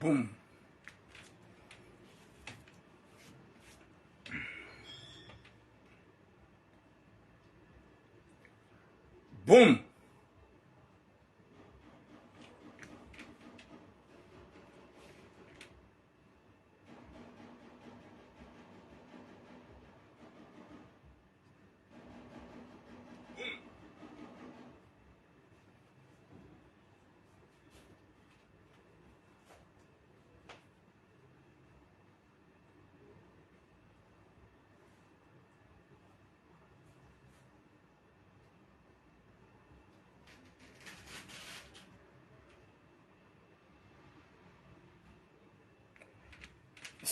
Boum. Boum.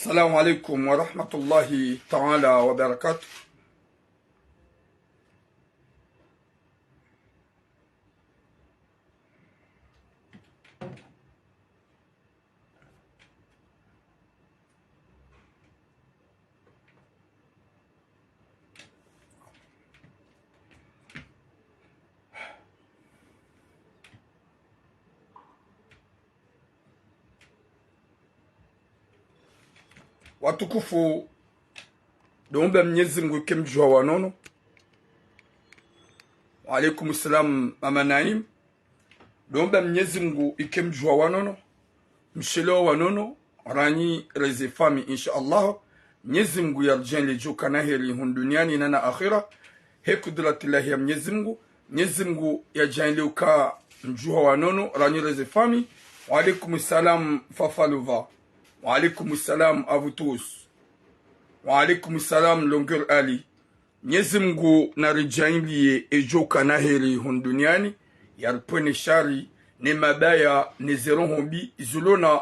Assalamu alaikum wa rahmatullahi ta'ala wa barakatuh. Watukufu dombe Mwenyezi Mungu kemjua wanono. Wa alaikum salam mama Naim. Dombe Mwenyezi Mungu ikemjua wanono. Mshelo wanono rani reze fami insha Allah. Mwenyezi Mungu yarjen lejo kanaheri hun duniani na akhira. He kudratillahi ya Mwenyezi Mungu. Mwenyezi Mungu yarjen leo ka mjua wanono rani reze fami. Wa alaikum salam Fafaluva. Wa alaikum salam à vous tous. Wa alaikum salam longueur Ali. Mwenyezi Mungu na rijaingie ejoka na heri hun duniani yarpone shari ne mabaya ne zero hombi zulona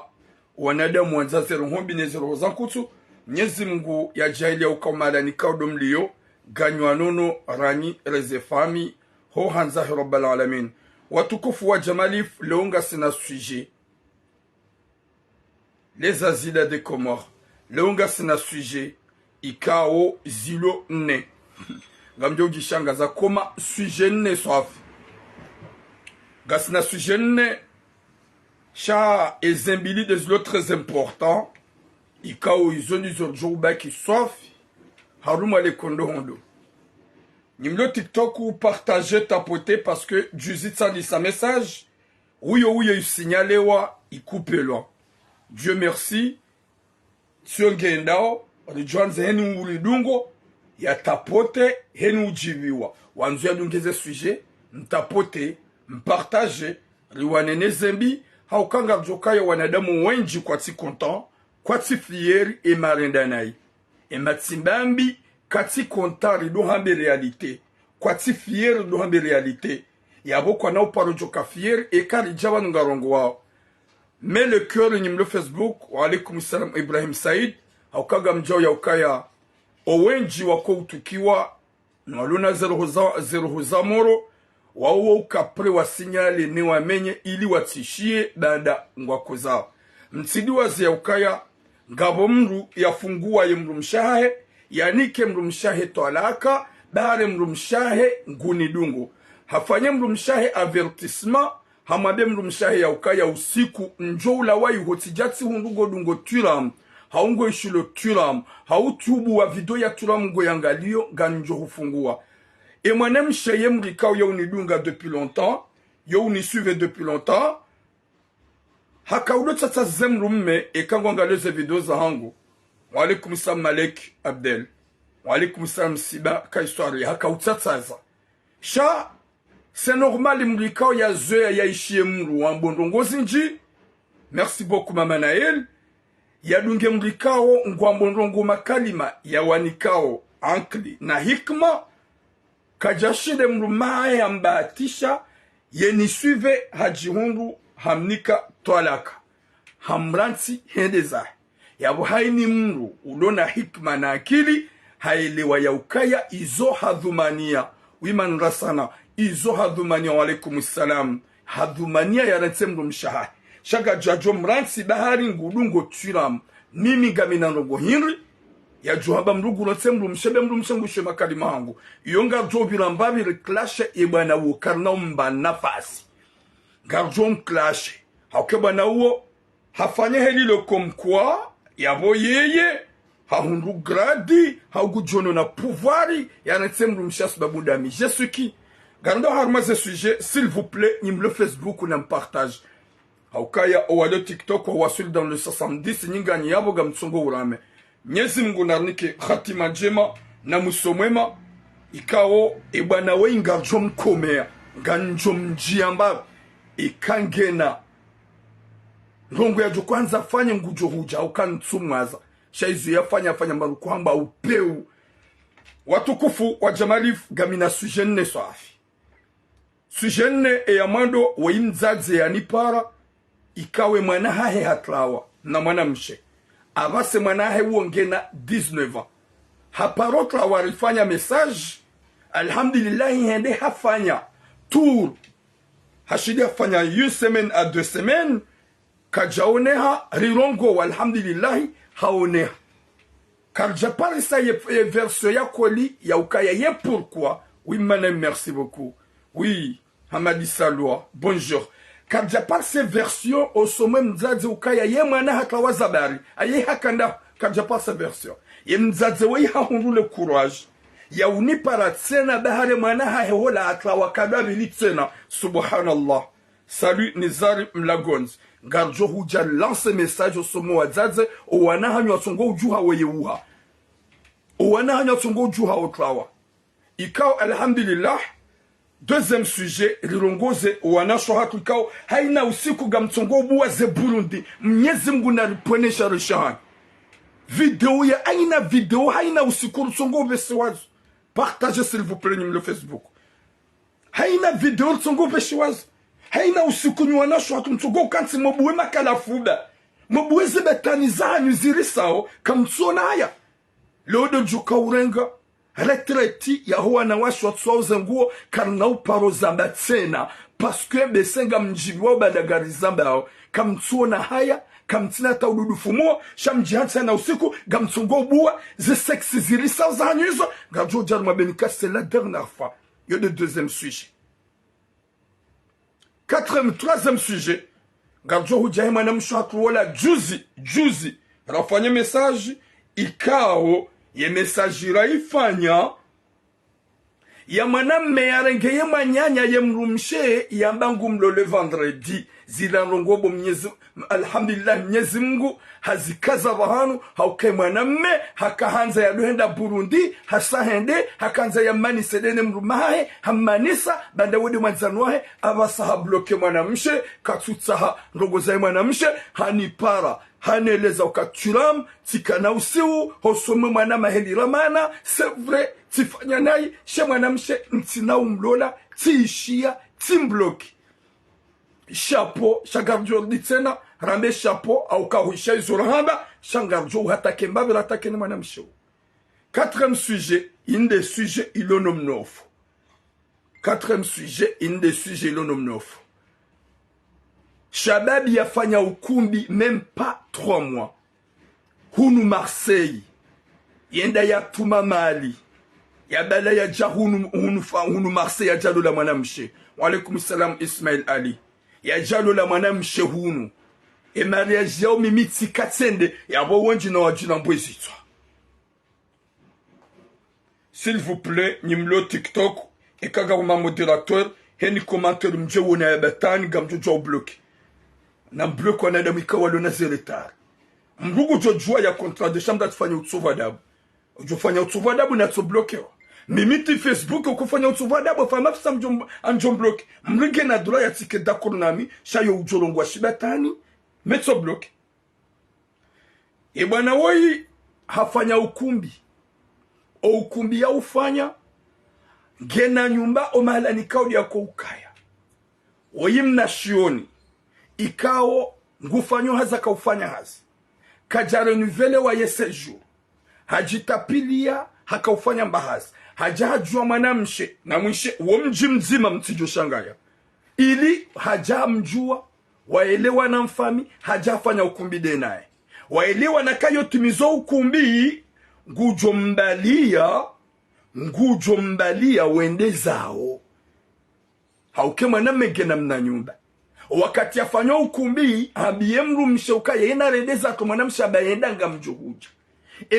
wanadamu wanza zero hombi ne zero zankutu. Mwenyezi Mungu ya jailia ukamala ni kaudomlio ganywa nono rani rezefami ho hanzahi rabbal alamin. Watukufu wa jamalif leonga sina sujet les asiles des Comores. Leonga sina sujet ikao zilo ne. Gamjo gishanga za koma sujet ne soafi. Gasina sujet ne cha ezembili des zilo très important. Ikao izoni zorjouba ki soafi. Haruma le kondo hondo. Nimlo TikTok ou partager tapoter parce que Juzitsa dit sa message. Ouyo yu signalewa ikupe loin. Dieu merci. Sio ngendao rijuanze henu ulidungo ya tapote henu ujiviwa. Wanzu ya dungeze sujet mtapote mpartage riwanene zembi haukanga mjokaya wanadamu wenji kwa ti content kwa ti fieri e marendanai e matimbambi kati content rido hambe realite kwa ti fieri rido hambe realite yabo kwa na uparojoka fieri e kari java nungarongo wao. Mais le cœur le Facebook wa alaikum salam Ibrahim Said haukaga mjao ya ukaya owenji wako utukiwa nwaluna zero huzamoro wa uwa ukapre wa sinyale ni wamenye ili watishie banda ngwako zao. Mtsidi wazi ya ukaya ngabo mru yafungua ye mru mshahe yanike mru mshahe toalaka bahare mru mshahe nguni dungo hafanye mru mshahe avertissement hamade mru mshahe ya ukaya usiku njoula wayu hotijati hundugo dungo turam haungo ishilo turam hautubu wa video ya turam ngo yangalio ganjo hufungua. Et moi-même cheye mrikao ya unidunga depuis longtemps ya unisuive depuis longtemps hakaudo tata zemrumme e kango ngaleze video za hangu. Wa alaikum salam Malek Abdel. Wa alaikum salam Siba ka histoire hakautataza sha. C'est normal mrikao ya zoya ya ishie mru wambondongo zinji. Merci beaucoup mama Nael. Ya dunge mrikao ngwambondongo makalima ya wanikao ankli na hikma kajashide mru mae ambatisha yeni suive hajihundu hamnika toalaka hamranti hendeza yabo haini mru ulona hikma na akili haelewa ya ukaya izo hadhumania wiman rasana izo hadhumania wa alaikum salam hadhumania ya rantemru mshaha shaka jajo mranti bahari ngudungo turam mimi gamina nrogo hinri ya johaba mrugu rantemru mshebe mru mshengu shema kalima hangu yonga jobira mbabi reklashe ebana wo karna mba nafasi garjom clashe haukeba na uo hafanya helilo komkwa yabo yeye hahundu gradi haugujono na pouvoiri yanatsemru mshas babundami je suis qui gando harma ce sujet s'il vous plaît nim le Facebook na partage haukaya owale TikTok wa wasul dans le 70 nyingani yabo gamtsongo urame Mwenyezi Mungu narnike khatima njema na musomwema ikao ebwana we ingarjo mkomea nganjo mjiamba ikangena ndongo ya kwanza fanya ngujo huja ukantsumwaza shaizu yafanya mbaru kwamba upeu watukufu wa Jamalif gamina sujenne swafi sujenne e yamando wa imzaze ya nipara ikawe mwanahahe hatlawa na mwanamshe avase mwanahe uongena 19 ans haparotla warifanya message alhamdulillah hende hafanya tour hashidi hafanya 1 semaine à 2 semaines kajaoneha rirongo alhamdulillah haoneha karja parisa ye version ya koli ya ukaya ye pourquoi oui madame merci beaucoup oui Hamadi Salwa bonjour karja par ces versions au sommet mzaze ukaya ye mwana hakawa zabari aye hakanda karja par ces versions ye mzaze we hahundu le courage ya unipara tsena bahare mwana hahehola atlawa kadabili tsena subhanallah salut Nizari Mlagonz garjo huja lance message au sommet wazaze o wana hanyo songo ujuha weyeuha o wana hanyo songo ujuha otlawa ikao alhamdulillah. Deuxième sujet, lirongoze wana shohatu kao haina usiku gamtsongo buwa ze Burundi Mwenyezi Mungu naliponesha rishahani video ya haina video haina usiku rutsongo besiwazo partagez s'il vous plaît le Facebook haina video rutsongo besiwazo haina usiku ni wana shohatu mtsongo kanti mobuwe makala fuba mobuwe zebetani zanyu zirisao kamtsona haya lodo juka urenga retraiti ya huwa na washo tsauze nguo karna uparo zamba tsena parce que besenga mjibiwa badagari zamba kamtsona haya kamtina taududu fumo shamjihansa na usiku gamtsungo buwa ze sexy ziri sans anyuzo gajo jarma benika c'est la dernière fois yo de deuxième sujet troisième sujet gajo hujahima na mshatu wala juzi rafanya message ikao ye message ifanya ya mwanamme yarengeye manyanya ye mrumshe ya mbangu mlo le vendredi zilanrongo bo Mwenyezi alhamdulillah Mwenyezi Mungu hazikaza bahanu hauke mwanamme hakahanza ya duhenda Burundi hasahende hakanza ya mani sedene mrumahe hamanisa banda wodi mwanzanwahe abasaha bloke mwanamshe katutsaha ndogo za mwanamshe hanipara haneleza ukaturam tikana usiu hosome mwana maheli ramana c'est vrai tifanya nayi she mwanamshe ntina umlola tiishia timbloki chapeau shagarjo ditena rambe chapeau au kahuisha izorahamba shangarjo hatake mbabira atake ni mwanamshe. Quatrième sujet inde sujet ilonomnofu quatrième sujet inde sujet ilonomnofu Shababi yafanya ukumbi même pas 3 mois. Hunu Marseille. Yenda ya tuma Mali. Ya bala ya hunu Marseille ya jalo la mwanamshe. Wa alaikum salam Ismail Ali. Ya jalo la mwanamshe hunu. E mariage yao mimiti katsende ya bo wenji na wajina mbwezitwa. S'il vous plaît, nimlo TikTok et kagama modérateur heni commentaire mje wona ya batani gamjojo bloqué. Na bloqué wana da mikawalo na zeretar. Mbugu jojua ya contrat de chambre tufanya utsuva dabu. Ujofanya utsuva dabu na tso bloqué. Mimiti Facebook ukufanya utsuva dabu fa mafisa anjom bloqué. Mrige na dola ya tike d'accord nami shayo ujolongwa shibatani metso bloqué. E bwana woi hafanya ukumbi. O ukumbi ya ufanya gena nyumba o mahala ni kaudi ya ukaya oyimna shioni ikao ngufanyo haza kaufanya hazi kaja renuvele wa yesejour hajitapilia hakaufanya mbahazi hajajua mwanamshe na mwishe uo mji mzima mtijo shangaya ili hajamjua waelewa na mfami hajafanya ukumbi denaye waelewa na kayo tumizo ukumbi ngujo mbalia wende zao hauke mwana megena mna nyumba wakati afanywa ukumbi ambie mrumshe ukaye ina redeza to mwanamshe abayenda ngamjuhuja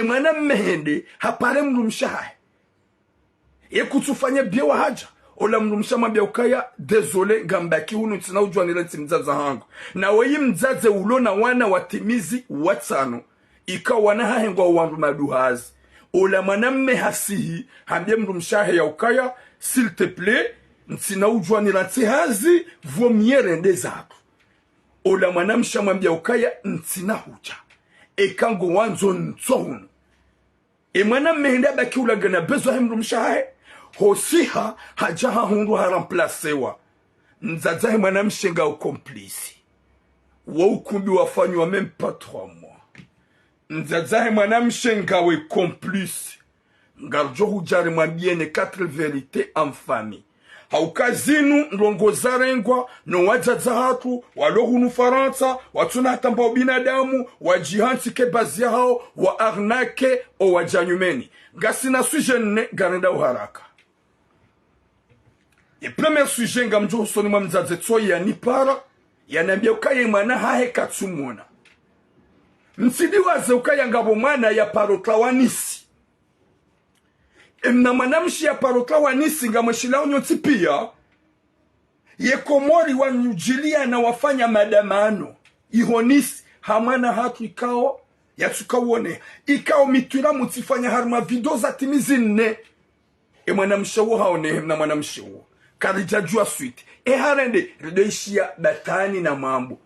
mwana mmehende hapare mrumshe hae kutufanya biewa haja ola mrumsha mabia ukaya désolé ngambaki hunu tina ujua nileti mzaza hangu na weyi mzaze ulo na wana watimizi watano ika wana hahengwa wandu maduhazi ola mwanamme hasihi hambie mrumshahe ya ukaya s'il te plaît ntina ujua nileti hazi vomiere nde zako ola mwanamsha mabia ukaya ntina huja kango wanzo ntohunu mwanamme hende baki ula gana bezo he mrumshahe hosiha hajaha hundu haramplasewa nzazahe mwanamshenga ukomplisi wa ukumbi wafanywa même pas 3 mois nzazahe mwanamshenga we complice ngarjo hujari mwambiene 4 vérités en famille haukazinu ndongo zarengwa no wajaza hatu walohunu faransa watuna hatamba binadamu wajihansi ke bazi hao wa arnake o wajanyumeni gasina sujenne garenda uharaka premier sujet ngamjo soni mwa mzaze tsoyi ya nipara yanambia ukaye mwana hahe katsumona msidi waze ukaye ngabo mwana ya parokla wanisi na mwanamshi ya parokla wanisi ngamweshila unyoti pia yekomori wanyujilia na wafanya madamano ihonisi hamana hatu ikao yatukawone ikao mitura mutifanya harma video za timizi nne mwanamshi wo haone na mwanamshi wo karijajua suite harende redoishia batani na mambo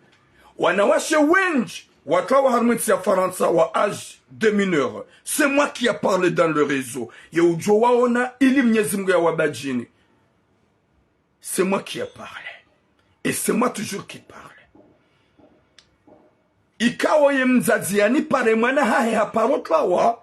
wanawashe wenji watawa harmeti ya Faransa wa âge de mineur c'est moi qui a parlé dans le réseau ya ujo waona ili Mwenyezi Mungu ya wabajini c'est moi qui a parlé et c'est moi toujours qui parle ikawo ye mzazi yani pare mwana hahe haparotlawa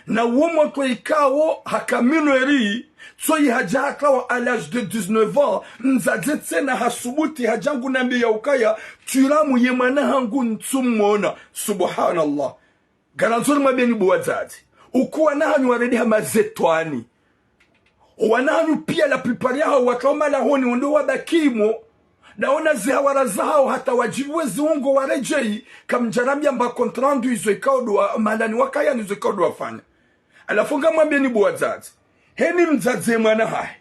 na womo to ikawo hakaminweri soyi hajakawa à l'âge de 19 ans nzaze tsena hasubuti hajangu nambi ya ukaya turamu ye mwana hangu ntsumona subhanallah garanzoni mabeni buwazazi ukuwa nahanyu waredi hamazetwani wanahanyu pia la plupart yao wakaoma lahoni wando wabakimo naona zihawara zao hata wajibuwe ziungo warejei kamjarambia mba kontrandu izo ikaodwa malani wakaya nizo ikaodwa wafanya alafunga mabeni buwazazi heni mzaze mwana hae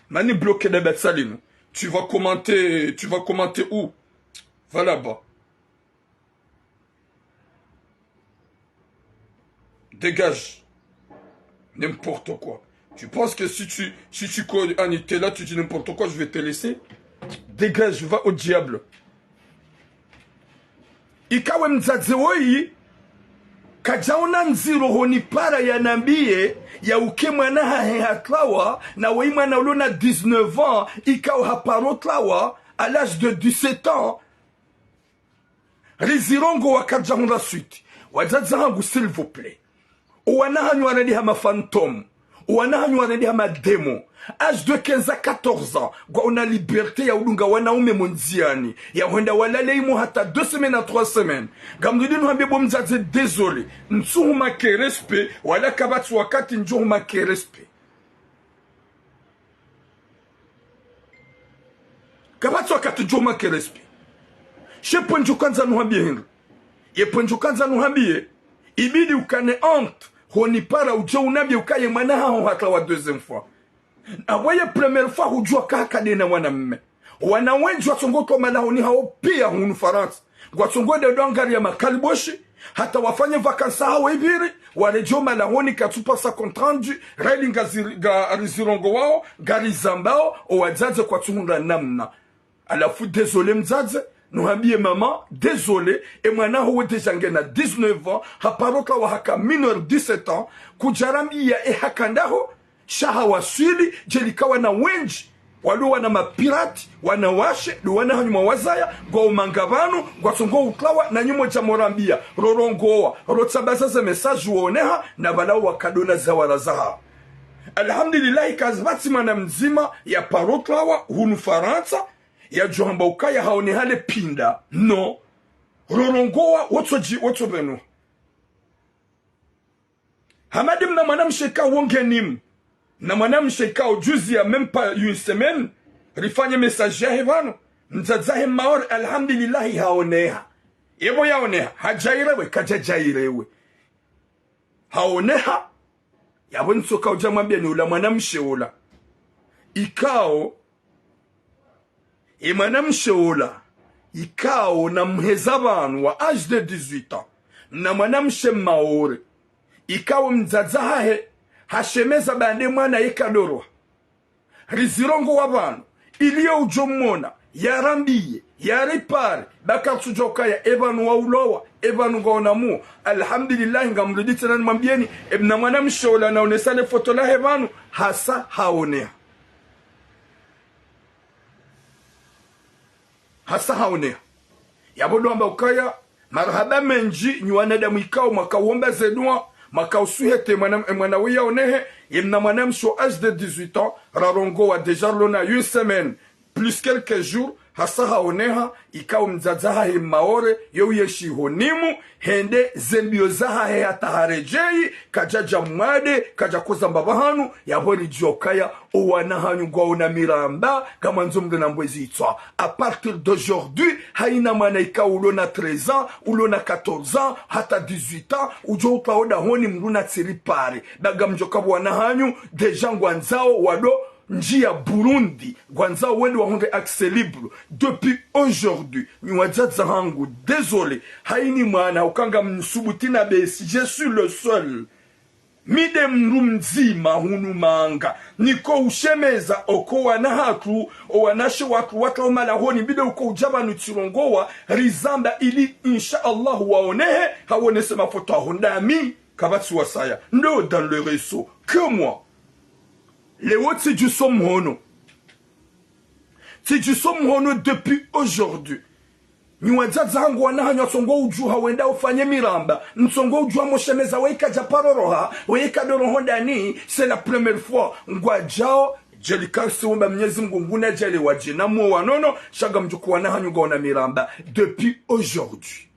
mani bloqué de Betsalino tu vas commenter où va là-bas dégage n'importe quoi tu penses que si tu es là tu dis n'importe quoi je vais te laisser dégage va au diable ikawe mzaze woi kajaona nziro honi para ya nambie ya uke mwana hahe hatlawa na wei mwana ulona 19 ans ikao haparotlawa à l'âge de 17 ans rizirongo wakajaona suite wazaza hangu s'il vous plaît wanahanyu waredi hama fantôme wanahanyu waredi hama demo âge de 15 à 14 ans kwa una liberté ya udunga wanaume monziani ya wenda walale imo hata 2 semaines à 3 semaines gamdudinu hambe bomzaze désolé nsuhuma ke respect wala kabatu wakati njuhuma ke respect kabatu wakati njuhuma ke respect sheponjo kanza nuhambie henry yeponjo kanza nuhambie ibidi ukane honte honi para uje unabie ukaye mwana hao hata wa deuxième fois awaye première fois hujua kaka dena mwanamme wanawenji watsongoto malahoni hao pia hunu Faransa watsongode dongari ya makaliboshi hata wafanye vakansa hao ibiri warejo malahoni katupa sa kontrandu railing gazirongo wao gari zambao owazaze kwa tungunda namna alafu désolé mzaze nuhambie mama désolé et mwana ho deja ngena 19 ans haparoka wa haka mineur 17 ans kujarambia hakandaho shaha wasili jelikawa na wenji walu wana mapirati wanawashe wana hanyuma wazaya gwa umangabanu gwa songo uklawa na nyumo cha morambia rorongoa rotsabaza ze message uoneha na balau wakadona zawara zaha alhamdulillah kazbati mana mzima ya paroklawa hunu Faransa ya johamba ukaya haone hale pinda no rorongoa woto benu hamadim na manam sheka wongenim na manam sheka ujuzi ya même pas une semaine rifanye message ya hevano mzazahe maore alhamdulillah haoneha ebo yaoneha hajairewe kajajairewe haoneha yabo nsoka ujamwambia ni ula mwanamshe ula ikao mwanamshe ula ikao na mheza banu wa age de 18 ans na mwanamshe maore ikao mzazahe hashemeza bande mwana ikadorwa rizirongo wabanu iliyo ujomona yarambiye yaripare bakatsujoka ya ebanu wa ulowa ebanu gaonamu alhamdulillah ngamruditse na mwambieni na mwanamshe ula naonesa le foto la hebanu hasa haonea hasa haonea yabodo amba ukaya marhaba menji ni wanadamu ikao makawomba zedua makausuhete mwana wiya onehe yemna mwanamsho âge de 18 ans rarongo wa deja lona une semaine plus quelques jours hasa haoneha ikao mzazaha he maore yo yeshi honimu hende zembio zaha he ataharejei kajaja mwade kajakoza mbabahanu yaboni jokaya owanahanu gwaona miramba kama nzomde na mbwezi itwa à partir d'aujourd'hui haina mana ikao ulona 13 ans ulona 14 ans hata 18 ans ujo utaoda honi mruna tsiripare daga mjokabu wanahanyu deja ngwanzao wado njia Burundi gwanza wende wahonde accès libre depuis aujourd'hui nywajaza hangu désolé haini mwana ukanga msubutina besi je suis le seul mide mrumzima hunu manga niko ushemeza oko wana hatu wanashe watu umala honi bide uko ujaba nutirongowa rizamba ili insha Allah waonehe hawone sema foto ahondami kabatsi wasaya ndo dans le réseau que moi les autres, c'est du sommono. C'est du sommono depuis aujourd'hui. Nyuwazaza wana hanyo songo uju hawenda ufanye miramba. Nsongo uju hamoshemeza weka japaroroha. Weka doroho ndani. C'est la première fois. Ngwa jao. Jelika siwumba mnyezi mgungune jeli wajina muo wanono. Shaga mjuku wana hanyo gaona miramba. Depuis aujourd'hui.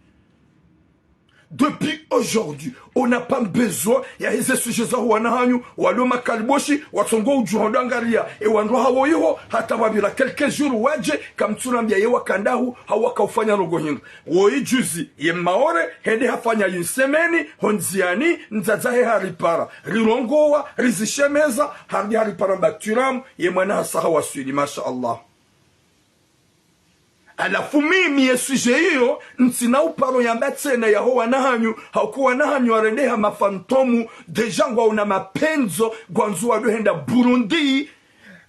Depuis aujourd'hui, on n'a pas besoin ya hize suje za wanahanyu waloma kalboshi watongo ujuhondangaria e wanroha woyiho hata wabira quelques jours waje kamtsurambia yewa kandahu hawaka ufanya rogo hinga woi juzi ye maore hende hafanya yinsemeni honziani nzazahe haripara rirongowa rizishemeza hardi haripara mbaturam ye mwana hasaha waswili masha Allah. Alafu mimi yesuje hiyo ntsina uparo yamba tsena yaho wanahanyu hakuwa wanahanyu warendeha mafantomu deja ngwa una mapenzo gwanzuwa dohenda Burundi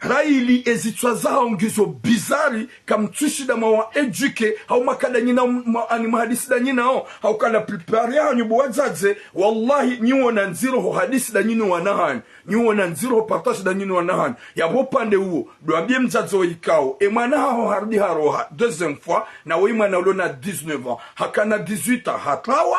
raili ezitwa zao ngizo bizari kamtushida mawa eduke hau makada nyina ani mahadisi da nyina o hau kala prepare yanyu buwazaze wallahi nyiwo na nziro ho hadisi da nyinu wanahanyu nyiwo na nziro ho partage da nyinu wanahanyu ya bopande uo doabie mzazo ikao emana ho hardi haroha deuxième fois na wimana ulona 19 ans hakana 18 ans hatawa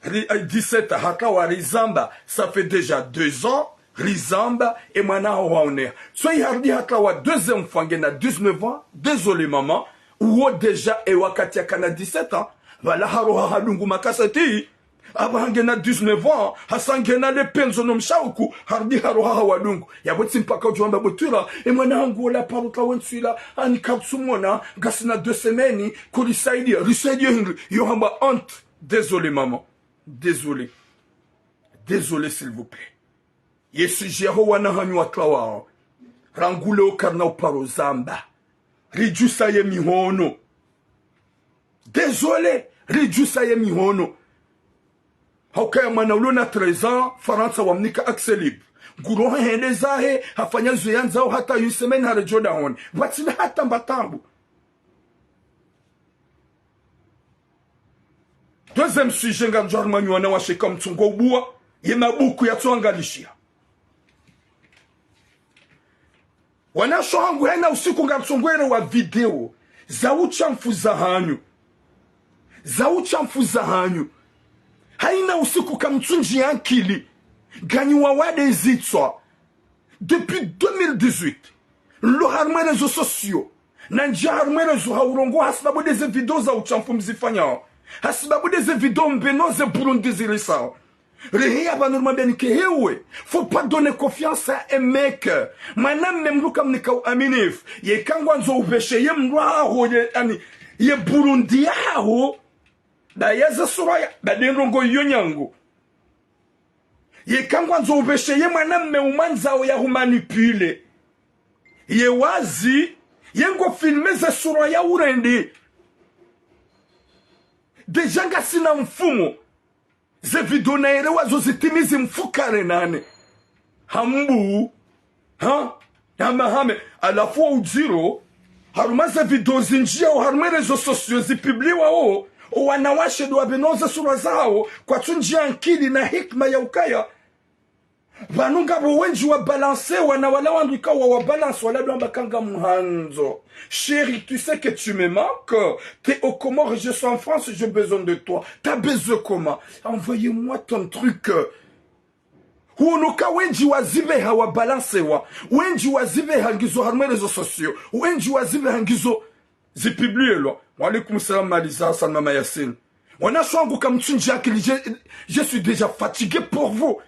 17 ans hatawa rizamba ça fait déjà 2 ans Rizamba et mwana waonea. So hardi hata wa deuxième fois ngena 19 ans. Désolé maman. Ou déjà e wakati kana 17 ans. Vala haroha halungu makasati. Aba ngena 19 ans. Hasangena le penzo no mshauku. Hardi haroha hawadungu. Yabotsi mpaka ujwamba botura. E mwana hangu la paruka wenswila. Ani kapsumona. Gasina 2 semaines. Kulisaidia. Risaidia hingri. Yohamba honte. Désolé maman. Désolé. Désolé s'il vous plaît. Yesu jeho wanahanyu watlawa rangule okarna uparo zamba rijusa ye mihono désolé rijusa ye mihono hauka mwana ulona 13 ans Faransa wamnika accès libre nguro hende zahe hafanya zuyanza hata yusemen harejoda honi watina hata mbatambu. Deuxième sujet ngamjarmanyu wana washeka mtungo ubua yema buku ya tuangalishia wanasho hangu hena usiku ngamsongwere wa video za uchamfuza hanyu haina usiku kamtunji yankili ganyi wawade zitswa depuis 2018 lo harmwe rezo sociaux na njia harmwe rezo haurongo hasibabu deze video za uchamfu mzifanya hasibabu deze video mbenoze Burundi zilisa Faut pas donner confiance à un mec. Manam memru kam nika aminif. Ye kangwanzo upeshe ye mwaho ye Burundi yaho. Da yeza suraya da denrongo yonyango. Ye kangwanzo upeshe ye manam me umanza ya humanipule. Ye wazi yengo filme za suraya urende. Deja sina mfumo. Ze video na ere wazo zitimizi mfukare nane. Hambu. Ha? Yamahame. À la fois au zero. Haruma ze video zinjia o haruma rezo sosio zipibliwa o. O wanawashe do abenoza sura zao. Kwa tunjia ankili na hikma ya ukaya. Vanunga wenji wa balancer wana wala wanduka wa balance wala doamba kanga muhanzo. Chérie, tu sais que tu me manques. T'es au Comores, je suis en France, j'ai besoin de toi. T'as besoin comment? Envoyez-moi ton truc. Huonoka wenji wazive hawa balance wa. Wenji wazive hangizo harme réseaux sociaux. Wenji wazive hangizo zipiblie lo. Wa alaikum salam Malisa Hassan Mama Yassine. Wana shwangu kamtunji akili, je suis déjà fatigué pour vous.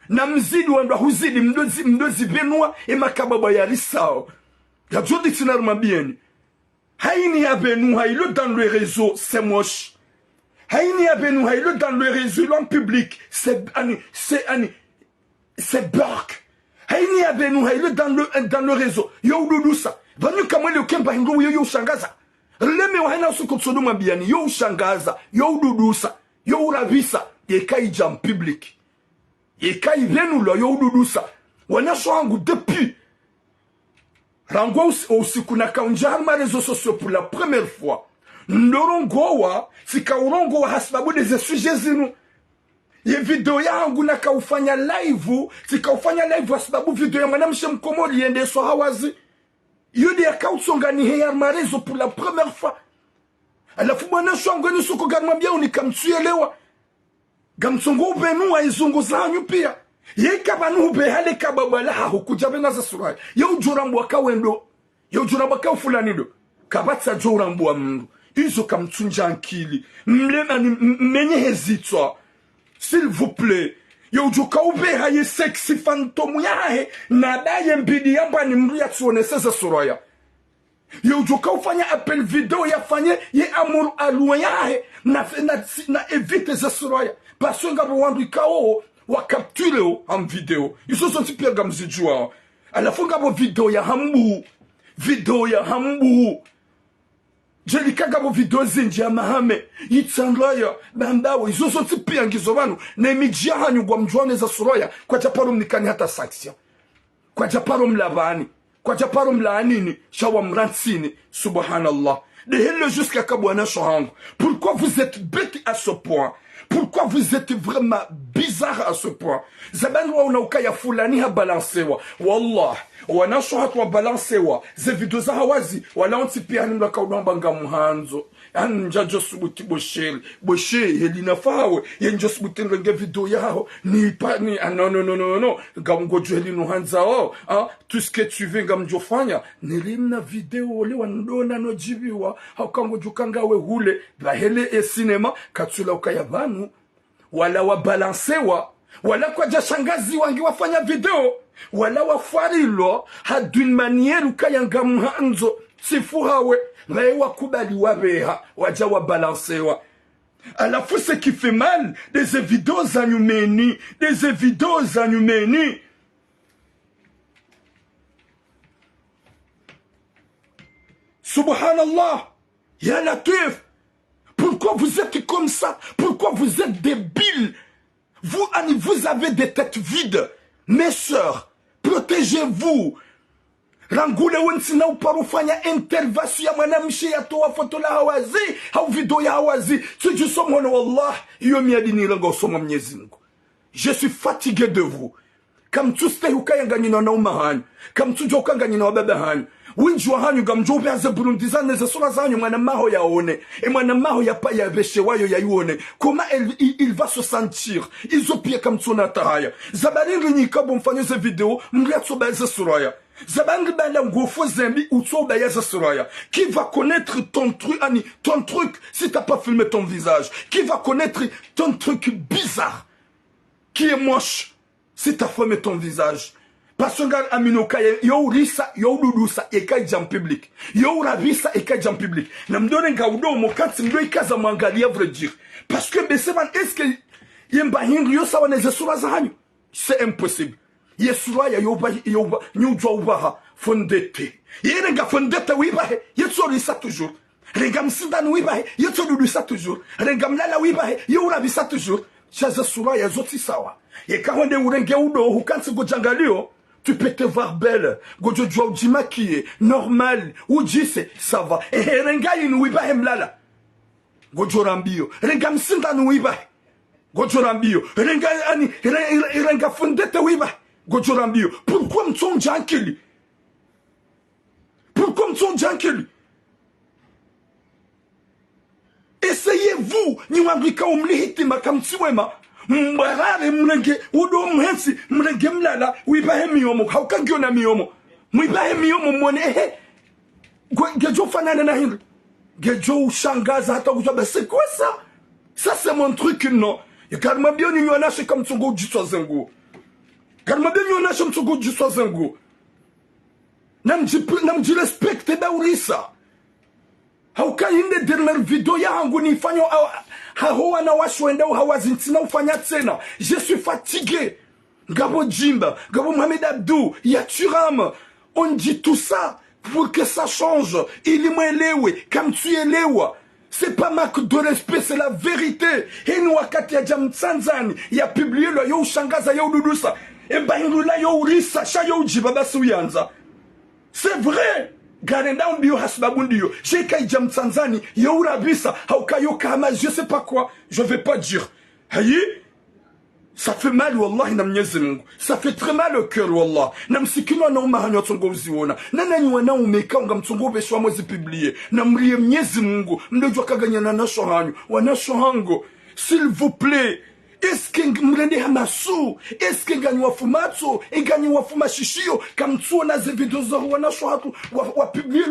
Na mzidi wanda huzidi mdozi benua emakababa ya risao. Ya jo dictionnaire mabieni. Haini ya benu hailo dans le réseau, c'est moche. Haini ya benu hailo dans le réseau en public, c'est bark. Haini ya benu hailo dans le réseau. Yo dudusa. Vanu kama le kemba hingo yo shangaza. Leme wa hana usuko tsodo mabiani yo shangaza, yo dudusa, yo ravisa, yekai jam public. Et quand il vient nous là, yo dudusa. Wana shwangu depuis. Rango aussi kuna kaunja ma réseaux sociaux pour la première fois. Ndorongowa, si kaurongo hasbabu des sujets zinu. Ye video yangu na kaufanya live, si kaufanya live hasbabu video ya mwanamshe mkomori yende so hawazi. Yodi akautsonga ni heya ma réseaux pour la première fois. Alafu mwana shwangu ni suko garmambia unikamtuelewa. Gamsongo ubenu wa izungu zanyu pia. Ye kabanu ube hale kababala hukujabe na za suraya. Ye ujurambu waka wendo. Ye ujurambu waka ufulanido. Kabatsa jorambu wa mndu. Izo kamtunja ankili. Menye hezitwa. S'il vous plaît. Ye ujuka ube haye sexy fantomu yahe. Nadaye mbidi yamba ni mru ya tuone seza suraya. Ye ujuka ufanya appel video ya fanye ye amuru aluwa yahe. Na evite za suraya. Parce que ngabo wandu ikao wa capture en vidéo. Ils sont sortis pire comme zijua. À la fin ngabo vidéo ya hambu. Vidéo ya hambu. Jelika ngabo vidéo zinji ya mahame. Yitsandraya bandawo. Ils sont sortis pire ngizobanu. Na mijia hanyu gwa mjuane za suraya. Kwa japaro mnikani hata saksya. Kwa japaro mlavani. Kwa japaro mlaanini. Shawa mransini. Subhanallah. De hele jusqu'à kabwana shohangu. Pourquoi vous êtes bête à ce point? Pourquoi vous êtes vraiment bizarre à ce point? Zabanwa unaukaya fulani ha balancewa. Wallah. Wanasho hatu balancewa. Ze video za hawazi. Wala onti pia ni mlaka udambanga muhanzo. Anja josubuti boshel. Boshel helina fawe. Yen josubuti nge video yao. Ni pa ni. Non. Gamgo helino hanza o. Tout ce que tu veux gamjo fanya. Nilimna video ole wandona no jibiwa. Haukango jukanga we hule. Bahele e cinema. Katsula ukaya banu. Wala wa balancewa. Wala kwa jashangazi wangi wafanya video. Wala wafarilo. D'une manière ukayanga muhanzo. Sifuhawe. Rae wakubali wabeha. Waja wa balancewa. À la fois ce qui fait mal. Des vidéos anumeni. Des vidéos anumeni. Subhanallah. Ya Latif. Pourquoi vous êtes comme ça? Pourquoi vous êtes débiles? Vous avez des têtes vides. Mes sœurs, protégez-vous. Rangule wensina uparufanya intervasio ya mwanamshi ya toa foto la hawazi. Hau video ya hawazi. Tujusomono wallah. Iyo miadini rango somo Mwenyezi Mungu. Je suis fatigué de vous. Kam tuste hukayanga nina na umahanyu. Kam tujo ukanga nina wababa hanyu. Winji wa hanyu gamjobe aze burundizane ze sura zanyu mwana maho ya one. E mwana maho ya pa ya beshe wayo ya yuone. Comment il va se sentir? Izo pia kam tsuna tahaya. Zabaringi nyikabo mfanyo ze video. Mriatso ba ze suraya. Zabaringi bala ngofo zembi utso ba ya ze suraya. Qui va connaître ton truc si t'as pas filmé ton visage? Qui va connaître ton truc bizarre? qui est moche, c'est ta forme et ton visage. Parce que aminoka yo risa yo dudusa ekaja en public. Yo rabisa ekaja en public. Namdone ngaudo mo kanti ndo ikaza mwangalia vrai dire. Parce que beseban est-ce que yemba hindu yo sawa neze sura za hanyu? C'est impossible. Yesura ya yoba nyujwa ubaha fondete. Yerenga fondete wibahe yetso risa toujours. Rengam sindan wibahe yetso dudusa toujours. Rengam lala wibahe yo rabisa toujours. Chaza sura ya zoti sawa. Yekahonde urenge udo hukansi gojangalio. Tu peux te voir belle, gojo djouji maquillée, normal, ou djisse, ça va. Et renga inuiba hemlala. Gojo rambio, renga msinda nuiba. Gojo rambio, renga ani, renga fundete wiba. Gojo rambio. Pourquoi m'ton jankili? Pourquoi m'ton jankili? Essayez-vous, ni wangika umlihiti makamtsiwema. Mbarare mrenge udo mhensi mrenge mlala wibahe miyomo haukangyo miyomo mwibahe miyomo mwone gejo fanana na hindu gejo ushangaza hata kujua c'est quoi ça c'est mon truc non karma bio ni nyonashe comme tsungo jiswa zengu karma bio nyonashe mtsungo jiswa zengu namji respecte ba urisa haukayinde dernière video yangu nifanya hawa na washwenda hawazintina ufanya tena. Je suis fatigué. Gabo Jimba, Gabo Mohamed Abdou, Yaturam. On dit tout ça pour que ça change. Il est lewe, comme tu es lewa. C'est pas marque de respect, c'est la vérité. Et nous, à Katia Jam Tanzani, il a publié le Yo Shangaza Yo Dudusa. Et ben, il a Yo Rissa, Chayo Jibaba Souyanza. C'est vrai. Garenda mbio hasbabundio. J'ai kai jam Tanzani, yaura bisa, haukayo kama, je sais pas quoi, je vais pas dire. Haye, ça fait mal, wallah, na mnyezi mungu. Ça fait très mal au cœur, wallah. Na msikino na umahanyo tongo uziona. Na nanywa na umeka unga mtongo besho mwezi publié. Na mrie mnyezi mungu. Mdojwa kaganya na nasho hanyo. Wanasho hango. S'il vous plaît. Est-ce que mrende hamasu? Est-ce que ganyi wafumatsu? Et ganyi wafumashishio? Comme tu on a des vidéos wa publié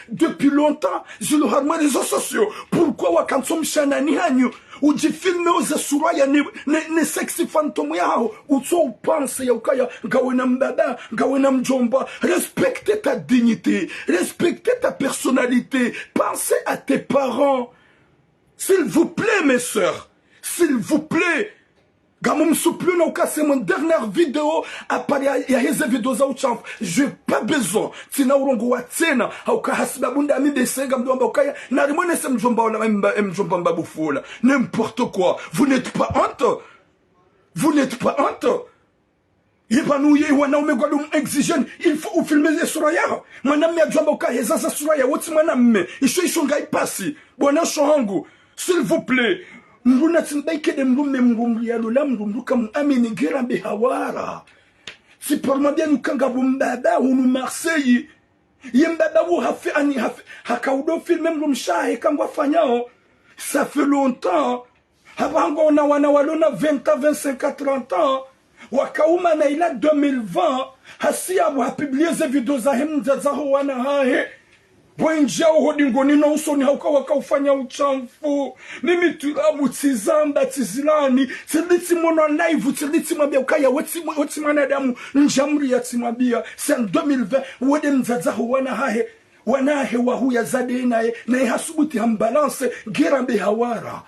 depuis longtemps sur les réseaux sociaux. Pourquoi wa kansom shanani hanyu? Ou di filmer aux asura ya ne sexy fantôme yao? Ou tu penses ya ukaya gawena mbaba, gawena mjomba? Respectez ta dignité, respectez ta personnalité. Pensez à tes parents. S'il vous plaît, mes sœurs. S'il vous plaît. Gamum souple na c'est mon dernière vidéo après ya hizo vidéo za uchamfu. Je pas besoin tina urongo wa tena auka hasibabunda mi besega mdomba ukaya na rimone se mjomba wala mjomba mbabufula n'importe quoi. Vous n'êtes pas honte. Vous n'êtes pas honte. Yebanuye wanaume gwalum exigent il faut filmer les suraya. Mwanamme ajomba ukaya zaza suraya woti mwanamme isho ngai pasi. Bwana shongo s'il vous plaît. Mbuna tsindaike de mrume mrumri ya lula mrumruka muamini gerambe hawara. Si parma bien ukanga bumbaba unu Marseille. Yembaba wu hafi ani hafi. Hakaudo filme mrumshahe kangwa fanyao. Ça fait longtemps. Habango na wana walona 20 ans, 25 ans, 30 ans. Wakauma na ila 2020. Hasi abu hapibliye ze video za hemza za wana hahe. Bwenjia uhodingo nina usoni hauka waka ufanya uchamfu. Mimi turabu tizamba tizilani. Tiliti mono live tiliti mabia ukaya wati manadamu njamri ya timabia. C'est en 2020 wade mzazahu wanahahe. Wanahe wahu ya zade nae. Na ihasubuti hambalance gerambe hawara.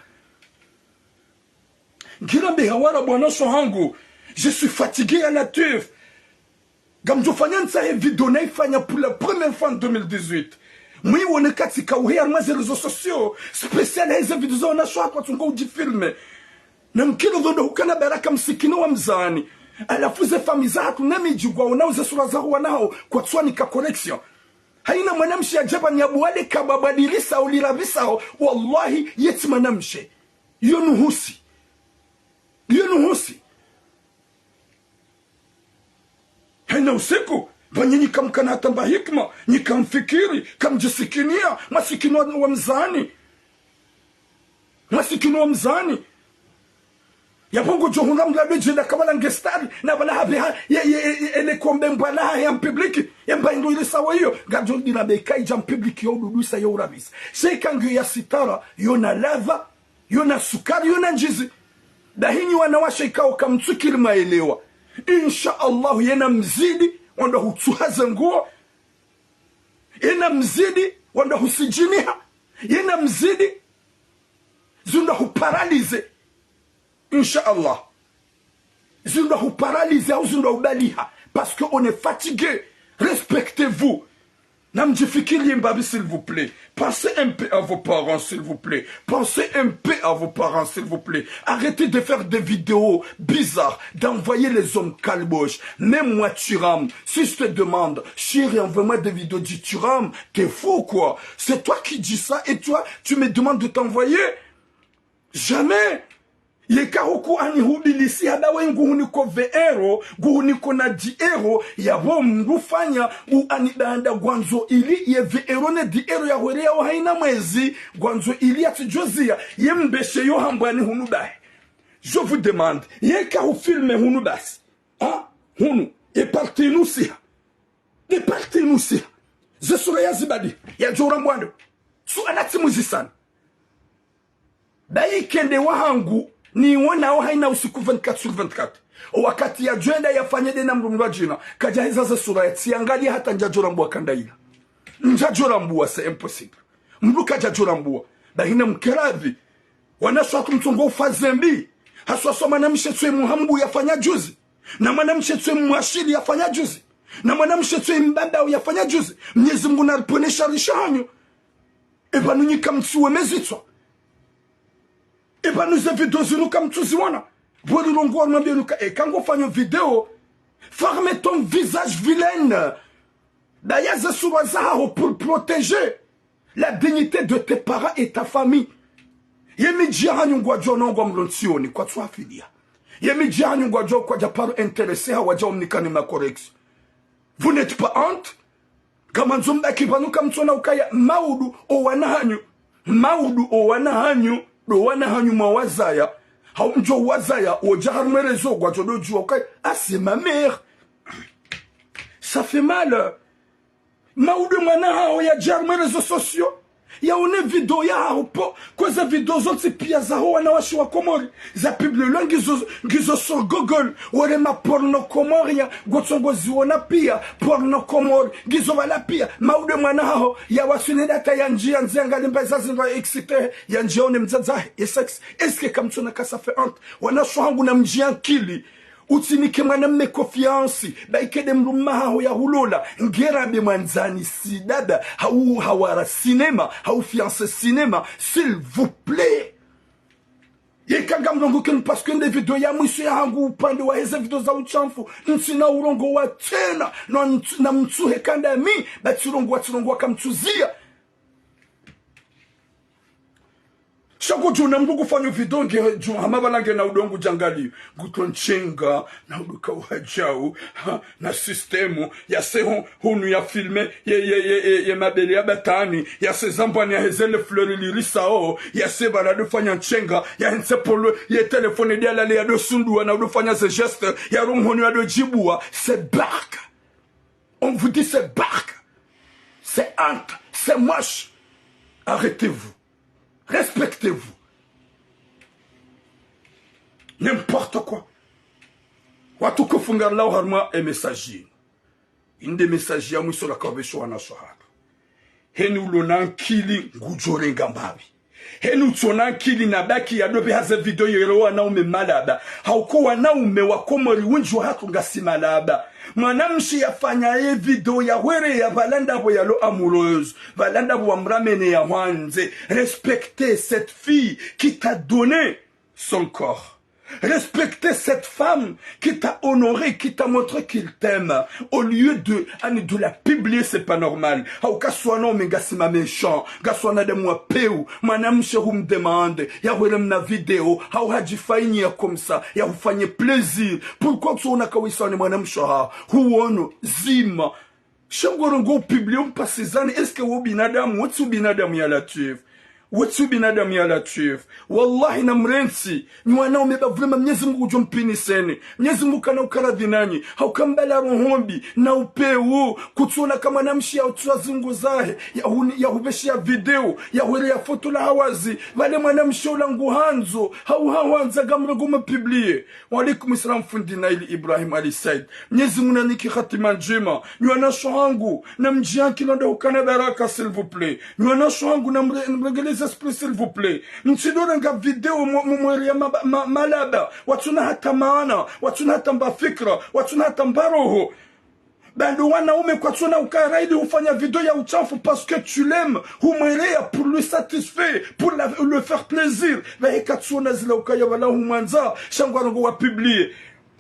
Gerambe hawara bwanasho hangu. Je suis fatigué à la teuf. Gamjo fanya nsa he video na ifanya pour la première fois en 2018. Mwi wone katika uhe armaze réseaux sociaux spécial hizo video na shwa kwa tungo ujifilme na mkilo zondo hukana baraka msikino wa mzani alafu ze famiza hatu nami jugwa unauze sura za huwa nao kwa tswani ka connection haina mwanamshi ajaba ni abuwale kababadilisa ulirabisa wallahi yeti mwanamshi yonuhusi haina usiku Banye nikamkana tamba hikma, nikamfikiri, kamjisikinia, masikino wa mzani. Masikino wa mzani. Ya bongo johunga mlabe jenda kabala ngestari, na bala habi ele kombe mbala ya public, ya mbaingo ile sawa hiyo, gajo dina bekai jam public yo dudusa yo rabis. Shekangu ya sitara, yo na lava, yo na sukari, yo na njizi. dahini wanawasha ikao kamtukiri maelewa insha Allah yena mzidi wanda hutuhaza nguo yena mzidi wanda husijiniha yena mzidi zunda huparalize insha Allah zunda huparalize au zunda hubaliha parce que on est fatigué. Respectez-vous. Namjifikili Mbabi, s'il vous plaît. Pensez un peu à vos parents, s'il vous plaît. Pensez un peu à vos parents, s'il vous plaît. Arrêtez de faire des vidéos bizarres, d'envoyer les hommes calboches. Même moi, Turam, si je te demande, chérie, envoie-moi des vidéos du Turam, t'es fou, quoi. C'est toi qui dis ça et toi, tu me demandes de t'envoyer. Jamais. Yekaruku ani hubilisi hadawe nguhuniko veero, nguhuniko na diero, ya mrufanya u anidanda gwanzo ili ye veero ne diero ya werea wa haina mwezi, gwanzo ili atijozia, ye mbeshe yo hambwani hunubahe. Je vous demande, yekaru filme hunubasi, hein, hunu, e partez-nous siha. E partez-nous siha. Je serai yazibadi, ya jora mwando. Su anatimuzi sana. Dayi kende wahangu, ni wana wa haina usiku 24/24 wakati ya jenda yafanye de namrumwa jina kajahiza za sura ya tiangalia hata njajora mbwa kandaila njajora mbwa c'est impossible mruka jajora mbwa bahina mkeravi wanaswa kumtungo ufazembi haswa soma na mshetwe muhambu yafanya juzi na mwana mshetwe mwashiri yafanya juzi na mwana mshetwe mbanda yafanya juzi Mwenyezi Mungu naliponesha rishanyo eba nunyika mtsuwe mezitwa et pas nous vidéos nous comme tous wana boire longo on bien et quand on fait une vidéo ferme ton visage vilaine d'ailleurs c'est sur pour protéger la dignité de tes parents et ta famille yemijia nyungwa jono ngwa mlonsioni kwa twafidia yemijia nyungwa jo kwa japaro intéressé hawaja omnikani ma correction vous n'êtes pas honte kama nzumba kibanuka mtona ukaya maudu o wanahanyu do wana hanyu mawazaya haunjo wazaya ojarmerezo gwa jodo juwa kai ah c'est ma mère ça fait mal maudu mwana hao ya jarmerezo sociaux ya one video ya hapo kwa za video zote pia za ho wanawashi wa Komori za publie gizo sur Google wale ma porno komoria gotsongo ziona pia porno komori gizo wala pia maude mwana hao ya wasune data ya njia nzenga limbaza zinwa excité ya njione mzaza et sex est-ce que comme tu na ka ça fait honte wanasho hangu na mjia kili utinike mwana mme confiance baikede mruma hao ya hulola ngerabe mwanzani si dada hawara cinema fiancé cinéma s'il vous plaît yekaga mrongo kenu parce que des vidéos ya mwisho ya hangu upande wa hizo video za uchamfu ntsina urongo wa tena na mtsuhe kanda mi batirongo kamtuzia shako juna mbugu fanyo video nge juma hamabalange na udongo jangali gutonchenga na uduka wajau na systemu ya seho hunu ya filme ye mabeli ya batani ya sezambani ya hezele fleur lirisa o ya seba na dofanya nchenga ya nsepolo ya telefone dia lale ya dosundu na dofanya ce geste ya rumhonu ya dojibua c'est barque on vous dit c'est barque c'est honte c'est moche arrêtez-vous. Respectez-vous. N'importe quoi. Watu kufunga lao harma e messager. Inde messager ya mwiso la kabesho wana shahada. Henu lonankili ngujore ngambabi. Henu tonankili nabaki ya dobe haze video yero wanaume malaba. Hauko wanaume wa Komori winju hatu ngasi malaba. Mwanamshi yafanya ye video ya were ya balanda bo ya lo amoureuse. Balanda bo amramene ya wanze. Respectez cette fille qui t'a donné son corps. Respectez cette femme qui t'a honoré, qui t'a montré qu'il t'aime. Au lieu de la publier, c'est pas normal. Au cas soit non, mais gassima méchant. Gassona de moi peu. Manam chéru me demande. Ya welem na vidéo. Hau haji faini ya comme ça. Ya vous fagne plaisir. Pourquoi tu on a kawisane manam chara? Huono, zima. Shangorongo publie un passezane. Est-ce que vous binadam? What's you binadam ya la tuve? wetu binadamu ya latif wallahi na mrensi ni wanaume bavulema Mwenyezi Mungu jompiniseni Mwenyezi Mungu kana ukaradhi nanyi haukambala rohombi na upeu kutuna kama namshi ya utwazungu zahe ya hubeshia video ya huere ya foto la hawazi wale mwanamshi ulangu hanzo hawanza gamra goma publie walikum islam fundina ili Ibrahim Ali Said Mwenyezi Mungu naniki khatima njema ni wanasho hangu na mjianki landa ukana baraka s'il vous plaît ni wanasho hangu na mregeleza esprit s'il vous plaît mtidona nga video mwere ya malaba watuna hata maana watuna hata mbafikra watuna hata mbaroho bando wanaume kwa tuna ukaraidi ufanya video ya uchafu parce que tu l'aimes humwerea pour lui satisfaire pour le faire plaisir la hekatuna zila ukaya wala humanza shangwarango wa publier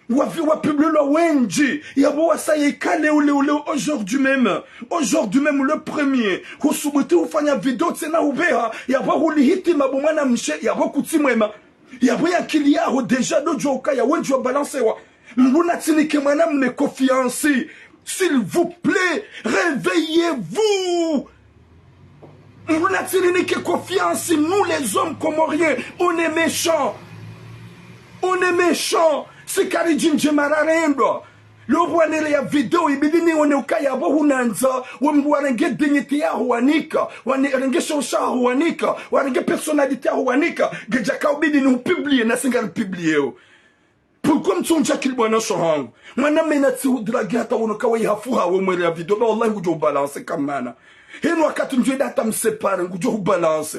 wa publier lo wenji yabo wasaye kale ule aujourd'hui même le premier husubuti ufanya video tena ubeha yabo hulihiti mabumana mshe yabo kutimwema yabo yakili yao deja dojo ukaya wenji wa balancewa mbuna tinike mwana mne confiance. S'il vous plaît, réveillez-vous. On n'a que confiance. Nous, les hommes comoriens, on est méchants. On est méchants. C'est Karidjin Djemararendo. Le roi n'est la vidéo, il dit on est au Kaya Bohunanza, on doit renge dignité à Huanika, on est renge chaucha à Huanika, on renge personnalité à Huanika, Gejaka obidi nous publier, n'a singal publier. Pourquoi mtsonja kilibwana shohangu mwana mena tsiudragi hata unokawa ihafuha wemwele ya video wallahi ngujo balance kamana hino wakati mjweda hata msepare ngujo balance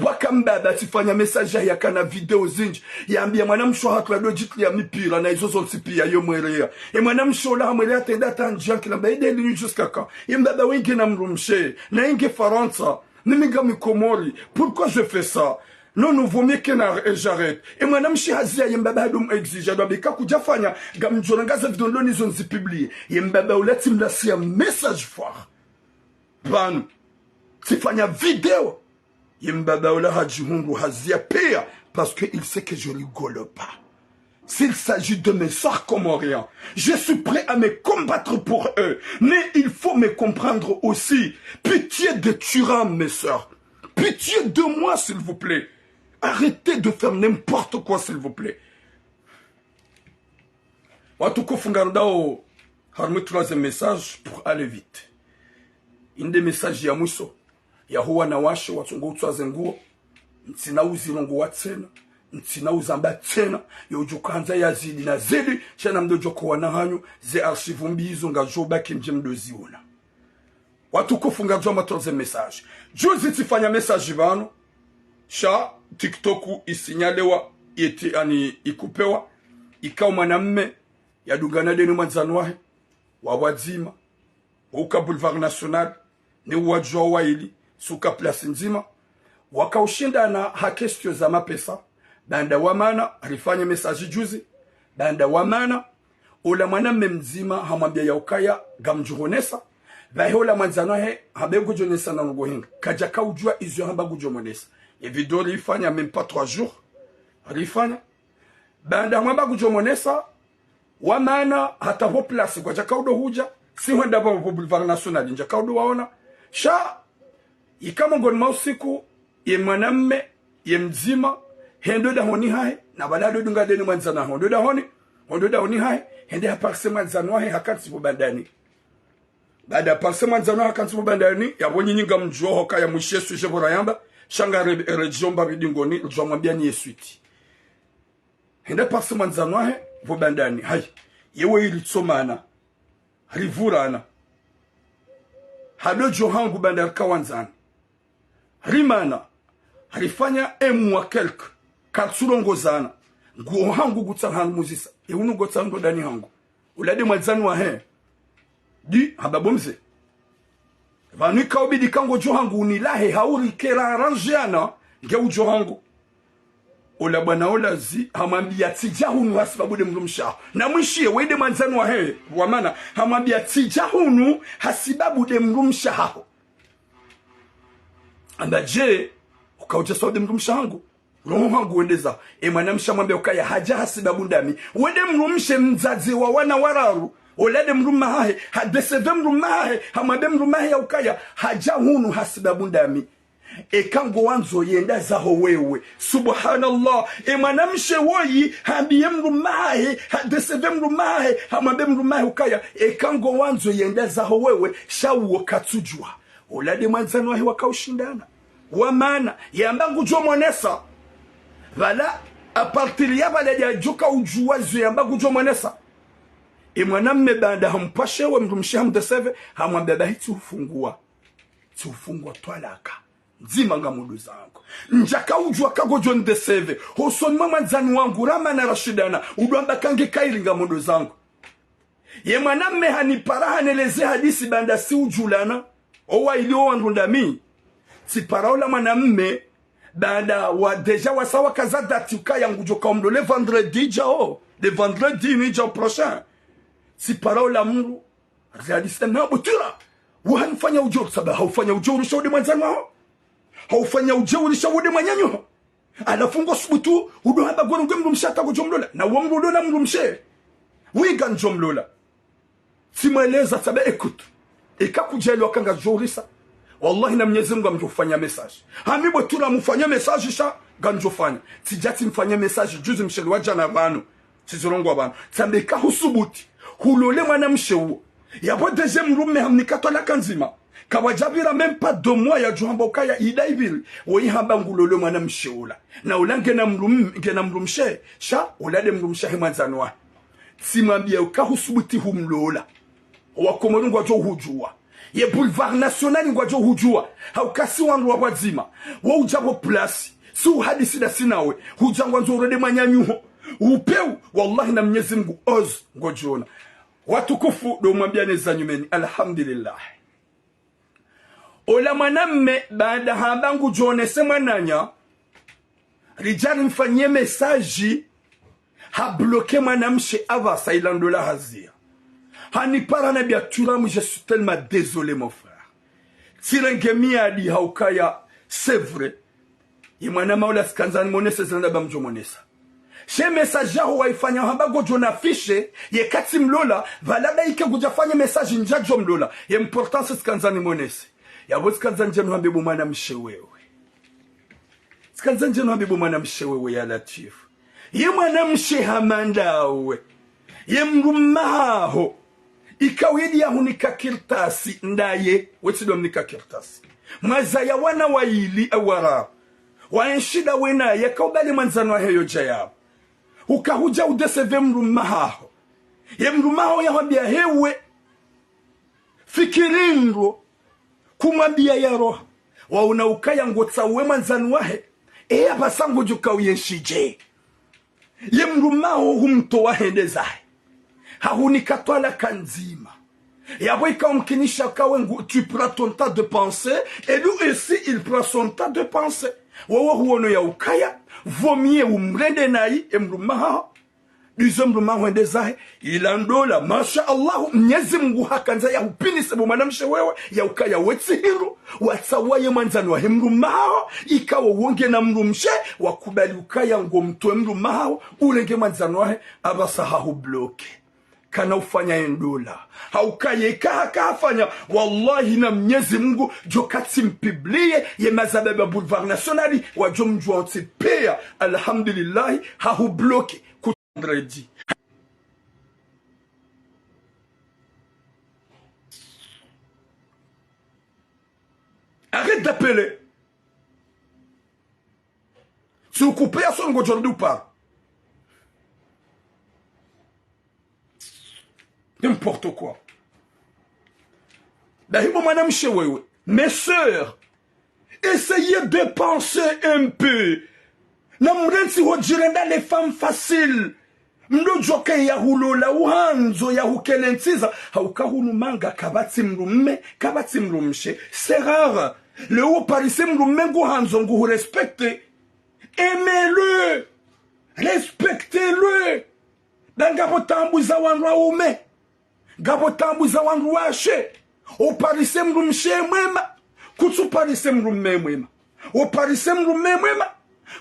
wakambaba tifanya message ya kana video zinji yaambia mwana msho hatla logitli ya mipira na izo zonsi pia yo mwelea mwana msho la mwelea tenda tanjia kila baide ni jusqu'à quand mbaba wengi na mrumshe na inge Faransa nimiga mikomori pourquoi je fais ça. Non, nous vaut mieux que j'arrête. Et moi, je suis hazia yembaba dum exige. Je dois bika kujafanya. Gam jorangaza vidéo l'oni zonzi publié. Yembaba uleti mlasi un message fort. Ban. Tifanya vidéo. Yembaba ula hajihungu hazia pia. Parce qu'il sait que je rigole pas. S'il s'agit de mes soeurs comoriens, je suis prêt à me combattre pour eux. Mais il faut me comprendre aussi. Pitié de Turan, mes soeurs. Pitié de moi, s'il vous plaît. Arrêtez de faire n'importe quoi, s'il vous plaît. Watuko Fungandao, harme troisième message pour aller vite. Un des messages ya mwiso. Ya huwa na washe, watungo utwaze nguo. Ntina uzirongo watsena. Ntina uzamba tena. Ya ujukanza ya zidi na zidi. Chana mdojoko wanahanyo. Ze archivu mbizo nga joba kimje mdoziona. Watuko Fungandao troisième message. Juzi tifanya message vano. Sha TikToku isinyalewa yeti ani ikupewa ikao mwanamme ya dungana denu manzanwahe wawadzima uka Boulevard National ni wajua waili suka place nzima wakaushinda na hakestio za mapesa banda wamana alifanya message juzi banda wamana ula mwanamme mzima hamwambia ya ukaya gamjuhonesa vahola manzanwahe habego jonesa na ngohinga kaja kaujua izo hamba gujomonesa. Et vidéo l'ifanya même pas 3 jours. L'ifanya. Banda mwamba kujomonesa. Wamana hata ho place kwa jakaudo huja. Si wenda ba Boulevard National. Jakaudo waona. Sha. Ikama ngonma usiku. Ye mwanamme. Ye mzima. Hendo da honi hai. Na balado dunga deni mwanzana. Hondo da honi. Hondo da honi hai. Hende aparse mwanzana wahe hakansi bubandani. Bada aparse mwanzana wahe hakansi bubandani. Ya bonyi nyinga mjuo hoka ya mwishe suje borayamba. Shanga rejomba bidingoni jomwambia ni yesuiti henda pasi manzanwahe vobandani hai yewe ilitsomana rivurana hado johangu bandar kawanzana rimana rifanya emwa quelque katsulongozana nguo hangu gutsahangu muzisa unu gotsango dani hangu ulade manzanwahe di hababomze vanika obidi kango johangu unilahe hauri kera aranjiana nge ujohangu ola bwana olazi hamwambia tijahunu hasibabu de mrumsha na mwishie wede manzanu wa he wamana hamwambia tijahunu hasibabu de mrumsha haho anda je ukauja sawa de mrumsha hangu roho hangu wendeza mwanamsha mwambia ukaya haja hasibabu ndami wede mrumshe mzazi wa wana wararu olade mruma hahe hadeseve mruma hahe hamabe mruma hahe ya ukaya haja hunu hasibabu ndami ekango wanzo yenda zaho wewe subhanallah mwanamshe woyi hambiye mrumahe hadeseve mrumahe hamambe mrumahe ukaya ekango wanzo yenda zaho wewe shawo katujwa olade mwanzano wahi wakaushindana wamana yamba ngujo monesa vala apartir ya vala ya joka ujuwazo yamba ngujo monesa mwanamme banda hampashewe mrumshe hamdeseve hamwambeba hiti ufungua twalaka nzima nga mudu zangu njaka ujua kagojo ndeseve hosonima mwanzani wangu rama na rashidana uduamba kange kairi nga mudu zangu ye mwanamme hanipara haneleze hadisi banda si ujulana owa ilio wandundami si paraola mwanamme banda wa deja wasawa kaza dati ukaya ngujoka umdo le vendredi jao le vendredi ni jao prochain si paraola mru realiste na butira wahanfanya ujuru sababu haufanya ujuru shaudi mwanzani wao haufanya ujuru shaudi mwanyanyo alafungo subutu udohaba gwana uge mrumshata kujomlola na uwa mrulola mrumshe wiga njomlola simweleza sababu ekutu eka kujeli wakanga jorisa wallahi na mnyezi mungu amjofanya message hamibo tuna mfanya message sha ganjofanya tijati mfanya message juzi msheli wajana vanu tizirongo wabanu tambeka husubuti hulole mwana mshewo yabo deje mrume hamnikato la kanzima kawajabira même pas 2 mois ya juhamba ukaya idaibiri woyi hamba ngulole mwana msheula na ulange na mrumshe sha ulade mrumshe mwanzano wa simambia ukahusubuti humlola wakomoro ngwajo hujua ye boulevard national ngwajo hujua haukasi wandu wa wazima wo ujabo place si hadisi da sinawe hujangwa nzorode manyanyuho upeu wallahi na mnyezi mungu oz ngojona watukufu do mwambia neza nyumeni alhamdulillah ola mwanamme baada habangu jone semwananya rijali mfanyie message ha bloqué mwanamshe ava sailandola hazia hani para na biaturamu je suis tellement désolé mon frère tirengemi adi haukaya c'est vrai imwana maula skanzani monesa zanda bamjo monesa she message yao waifanya habago jona fiche ye kati mlola valada ike kujafanya message njajo mlola ye importance skanzani monesa yabo skanzani jenu habibu mwana mshewewe skanzani jenu habibu mwana mshewewe ya latif ye mwana mshe hamandawe ye mrumaho ikawidi ya hunika kirtasi ndaye wetido mnika kirtasi mwaza ya wana waili awara waenshida wena ya kaubali manzano wa heyo jayab ukahuja udeseve mrumaho ye mrumaho ya wabia hewe fikirindro kumwambia ya roha wauna ukaya ngotsa uwe manzano wahe ya basangu juka uyenshije ye mrumaho humto wahende zahe hahunika twala kanzima yabo ikamkinisha kawe tu prends ton temps de penser et lui aussi il prend son temps de penser wawo huono ya ukaya vomie umrende nai emrumaha dizemrumaha wende zahe ilandola masha Allah mnyezi mungu hakanza ya upini sebo manamshe wewe ya ukaya wetsihiru watsawaye manzano wa emrumaha ikawa wonge na mrumshe wakubali ukaya ngomtwe emrumaha ulenge manzano wahe abasahahu bloke kana ufanya endola haukaye kahafanya wallahi na mnyezi mungu jokati mpiblie ye mazababa boulevard nationali wajo mjua ontipea alhamdulillahi hahu bloke kutandredi arrête d'appeler si vous coupez à son aujourd'hui ou pas n'importe quoi. Mes sœurs, essayez de penser un peu. Namrensi hojirenda les femmes faciles. Mdojoke ya hulola uhanzo ya hukelentsiza. Haukahunu manga kabati mrumshe. C'est rare. Le haut parisé mrumengu hanzo ngu respecte. Aimez-le. Respectez-le. Dangabo tambuza wanwa ume. Gabo tambuza wangu washe o parise mrumshe mwema kutsu parise mrumme mwema o parise mrumme mwema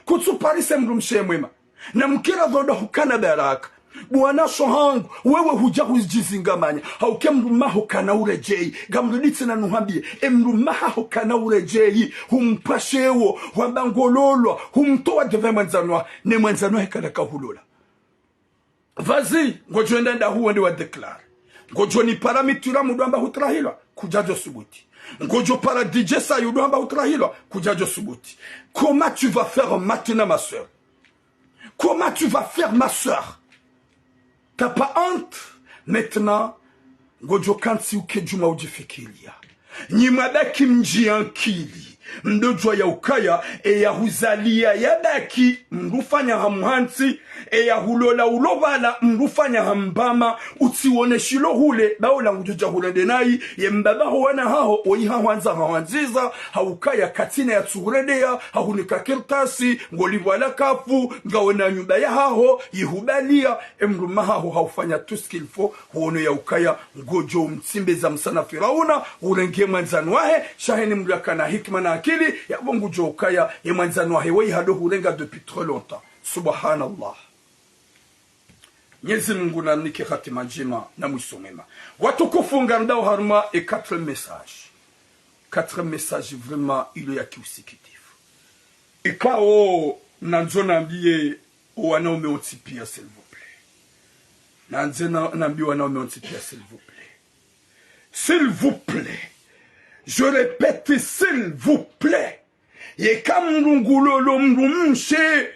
kutsu parise mrumshe mwema na mkira dhoda hukana baraka bwana shohangu wewe huja hujizingamanya hauke mrumaho kana urejei gamruditse na nuhambie emrumaho kana urejei humpashewo wambangololwa humtoa deve mwanzanwa ne mwanzanwa hekana kahulola vazi ngojo ndanda huo ndi wa declare ngojo ni paramitura mudamba hutrahilwa kujajo subuti ngojo para DJ sa yudamba hutrahilwa kujajo subuti. Comment tu vas faire maintenant ma soeur? Comment tu vas faire ma soeur? T'as pas honte? Maintenant ngojo kansi ukejuma ujifikiria nyimadaki mji ankili mdojwa ya ukaya ya huzalia yadaki mrufanya hamhansi ya hulola ulobala mrufanya hambama utiwone shilo hule baola ngujoja hulende nai ye mbaba wana hao oyiha wanza hawanziza haukaya katina ya tsuredea hahunika kirtasi ngolibwala kafu ngawena nyumba ya hao yihubalia emruma hao haufanya tuskilfo huono ya ukaya ngojo mtsimbe za msana Firauna urenge manzanu wahe shaheni mlakana hikma na akili ya bongo jokaya ya manzanu wahe wei hado hurenga depuis trop longtemps. Subhanallah. Nyezi Mungu na nike khatima njema na mwisho mema. Watukufu ngandao haruma et 4 messages. 4 messages vraiment ilo ya kiusikitifu. Ikao nanzo nambiye wanaume otipia s'il vous plaît. Nanze nambiye wanaume otipia s'il vous plaît. S'il vous plaît. Je répète s'il vous plaît. Yeka mrungulolo mrumshe.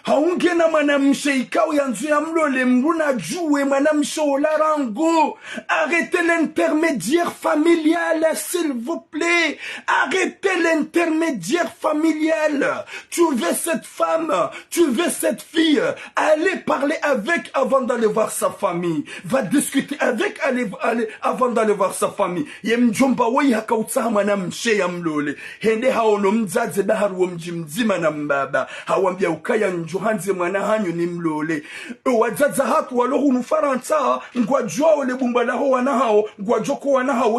Haungena mwanamshe ikao yanzu ya mlole mruna juwe mwanamshe olarango. Arrêtez l'intermédiaire familial, s'il vous plaît. Arrêtez l'intermédiaire familial. Tu veux cette femme, tu veux cette fille. Allez parler avec avant d'aller voir sa famille. Va discuter avec avant d'aller voir sa famille. Yemjomba wei hakautsaha mwanamshe ya mlole. Hende haono mzaze baharu wa mjimzima na mbaba. Hawambia ukaya Johanze mwana hanyo ni mlole. Wazaza hatu walohu nufaransa. Ngwajua ole bumbala ho wana hao. Ngwajoko wana hao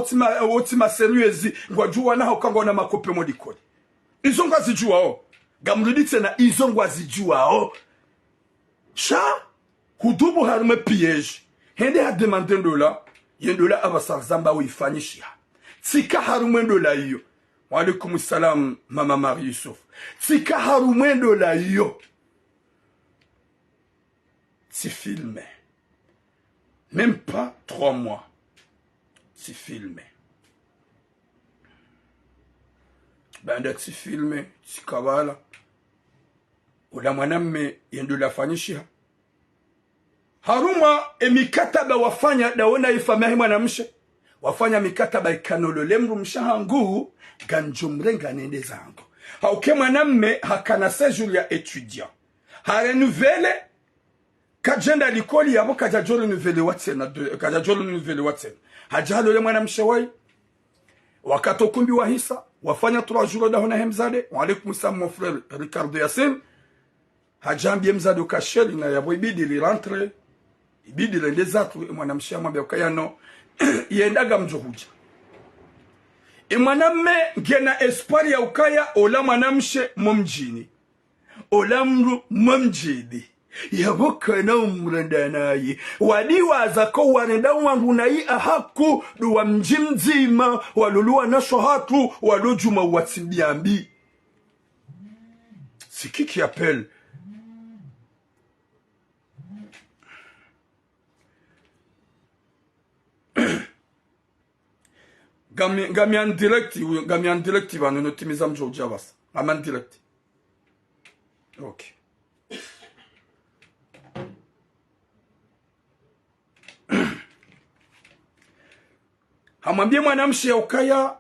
wotima seriezi. Ngwajua wana hao kanga wana makope modikodi. Izo ngwazijua ho. Gamrudite na izo ngwazijua ho. Sha. Hudubu harume piège. Hende ha demande ndola. Yendola abasar zamba uifanyishia. Tika harume ndola iyo. Wa alaikum salam mama Marie Yusuf. Tika harume ndola iyo. Tu filmais. Même pas 3 mois. Tu filmais. Ben, tu filmais. Tu kavala. Ola mwaname yendo la fanyishia. Haruma mikataba wafanya daona ifamahi mwanamshe. Wafanya mikataba ikanolole mrumshahangu ganjumrenga nende zangu. Hauke mwaname hakana séjour ya étudiant. Harenuvele kajenda likoli yabo kajajolo nuvele watsena kajajolo nuvele watsena hajalo le mwana mshewai wakato kumbi wa hisa wafanya 3 jours da hona hemzade wa alaikum salam mon frère Ricardo Yassine hajambie mzade ukasheli na yabo ibidi li rentre ibidi le ndezatu mwana mshia mwambia ukayano yendaga mjohuja mwana mme ngena espoir ya ukaya ola mwana mshe momjini ola mru momjidi yaboka na umrenda naye waliwaza ko wanenda wangu nayi ahaku duwa mjimzima waluluwa na shohatu walojuma watsibiambi. C'est qui appelle? Gami en direct va nous optimiser am Georgia vas. Gami en direct. OK. Hamwambie mwanamshe ya ukaya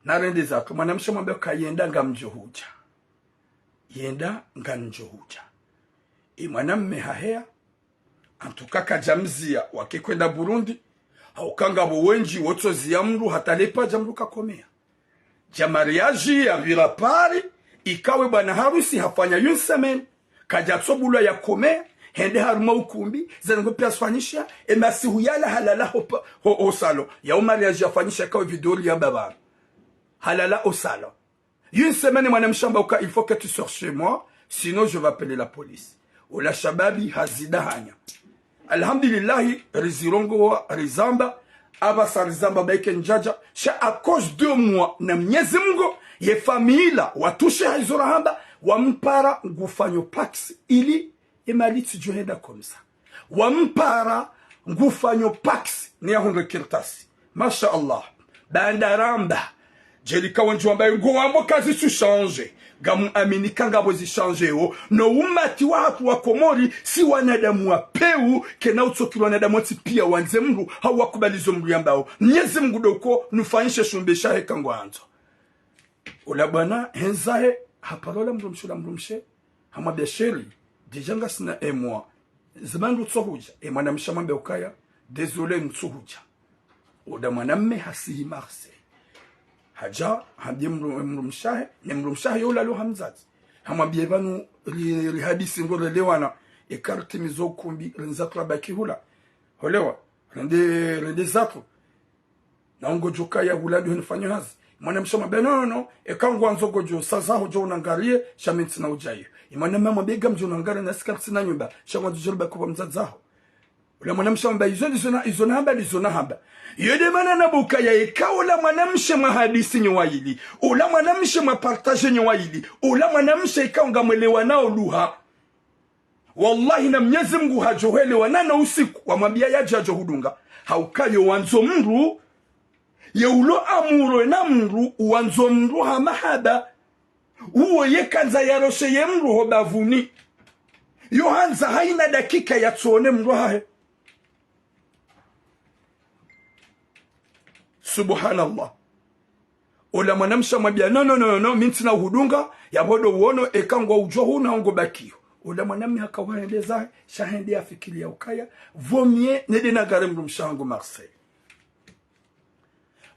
na rende zako. Mwanamshe mwambie ukaya yenda nga mjohuja. Yenda nga mjohuja. Mwanamme hahea. Antukaka jamzia wake kwenda Burundi. Haukanga buwenji woto ziyamru hatalepa jamru kakomea. Jamariaji ya virapari. Ikawe bwana harusi hafanya yunsemen. Kajatsobula ya komea. Hende haruma ukumbi zango pia sfanisha emasi huyala halala ho salo ya umariaji ya fanisha kawe vidoli ya baba halala au salo. Une semaine mwanamshamba uka il faut que tu sors chez moi sinon je vais appeler la police. Ola shababi hazida hanya alhamdulillahi rizirongo rizamba abasa rizamba baike njaja sha à cause de moi na Mwenyezi Mungu ye famila watushe haizorahamba wampara ngufanyo pax ili emaliti johenda komsa wampara ngufanyo pax ni ahunde kirtasi masha Allah bandaramba jelika wanju ambaye ngo wambo kazi su change gamu aminika ngabo zi change o no umati wa hatu wa Komori si wanadamu wa peu kena utokilwa wanadamu ati pia wanze mru hawakubalizo mru yambao Mwenyezi Mungu doko nufanyishe shumbesha heka ngwanzo ula bwana henzahe hapalola mrumshe hamabia sheri dijanga sina emwa zibandu tsohuja mwana mshamambe ukaya désolé mtsohuja oda mwanamme hasihi marse haja hamdi mrumshahe ni mrumshahe yola lo hamzati hamwambie banu li hadisi ngore lewana ekarti mizokumbi renzatla bakihula holewa rende zatu na ngojoka ya huladi hunifanya hazi mwana mshamwambie no ekangwa nzogojo sasa hojo unangalie shaminti na ujaye imana mama bega mjonangara na skarti na nyumba shangwa jurba kwa mzazaho ula mwanamsha mba izo na hamba yede mana nabuka ya ikaw ula mwanamsha mahadisi nyowaili ula mwanamsha mapartage nyowaili ula mwanamsha ikaw ngamwelewa nao luha wallahi na Mwenyezi Mungu hajohelewa nana usiku wamwambia yaje ajohudunga haukayo wanzo mru yeulo amuro na mru wanzo mru ha mahaba uwo yekanza yaroshe ye mru ho bavuni yohanza haina dakika ya tsone mru hahe subhanallah ola mwanamsha mwambia no mintina hudunga ya bodo uono ekangwa ujohu na ongo bakio ola mwanammi hakawaendeza shahende afikiri ya ukaya vomie nede na gare mrumshango Marseille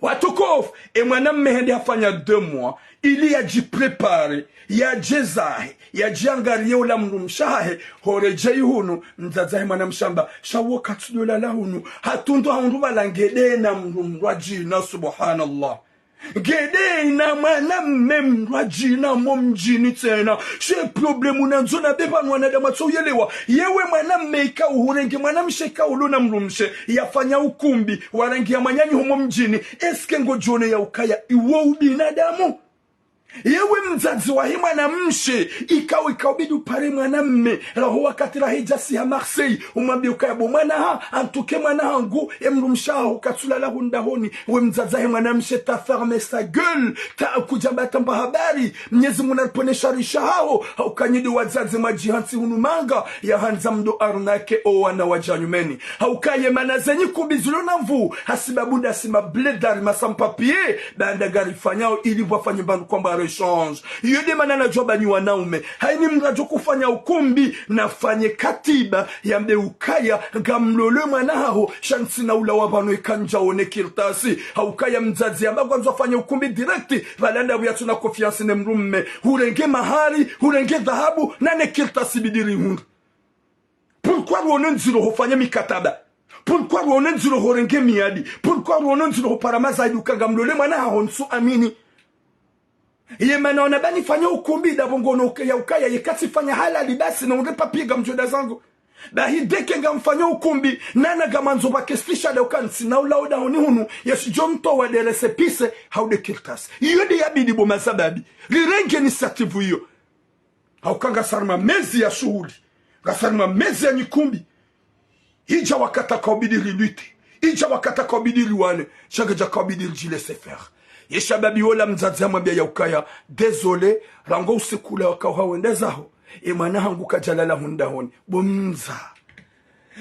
watukof mwanamme hende afanya 2 mois ili yajiprepare yajezahe yajiangalie ula mrumshahe horeje hunu mzazahe mwanamshamba shawo katsudola la hunu hatundo haundu balangede na mrumraji na subhanallah gede na mwanamme mraji na momjini tena she problemu na nzona beba mwanadamu atsoyelewa yewe mwanamme ika uhurenge mwanamsheka uluna mrumshe yafanya ukumbi warangi ya manyanyi homo mjini eske ngojone ya ukaya iwo ubinadamu yewe mzazi wa hima na mshe ikawabidi upare mwanamme raho wakati rahijasi ya Marseille umwambia ukayabo mwana ha antuke mwana hangu emrumshaho katsula la hundahoni we mzazi wa hima na mshe ta ferme sa gueule ta kujambata mba habari Mwenyezi Mungu anaponesha risha hao haukanyidi wazazi majihansi hunumanga ya hanza mdo arunake o wana wajanyumeni haukaye manazenyi kubizulo na mvu hasibabunda sima bledari masampapie banda gari fanyao ili wafanye bandu kwamba rechange yode manana joba ni wanaume haini mrajo kufanya ukumbi na fanye katiba ya mbe ukaya gamlole manaho shansi na ula wabano ikanja one kirtasi haukaya mzazi ambago anzo fanya ukumbi directi valanda wiyatu na confiance ne mrumme hurenge mahari hurenge dhahabu na ne kirtasi bidiri hundu pourquoi wonen ziro hofanya mikataba pourquoi wonen ziro horenge miadi pourquoi wonen ziro paramaza idukanga mlole manaho nsu amini Iye manaona bani fanya ukumbi da bongono ya ukaya yekati fanya halali basi na unde papiga mjoda zangu bahi deke nga mfanya ukumbi nana gamanzo bakespisha da ukansi na ulaoda honi hunu yesu jomto wa derese pise haude kirtas yode yabidi bo masababi lirenge ni sativu hiyo haukanga sarma mezi ya shuhuli gasarma mezi ya nyikumbi ija wakata kaubidi liluite ija wakata kaubidi liwane shagaja kaubidi lijile sefer yeshababi wala mzazi amwambia ya ukaya désolé rango usikule wakawa wendezaho imana hangu kajalala hundahoni bomza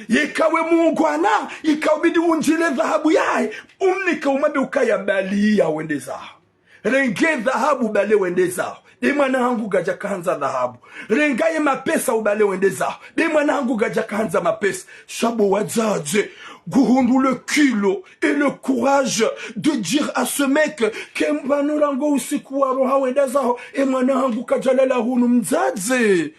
yekawe muungwana ikawbidi unjile dhahabu yae umnika umabe ukaya bali ya wendezaho renge dhahabu bale wendezaho imana hangu gaja kahanza dhahabu rengaye mapesa ubale wendezaho imana hangu gaja kahanza mapesa shabo wazaje Gouroundou le culot et le courage de dire à ce mec Kembanorango usikuwa roha wendazaho Emana hangu kajalela hunu mzaze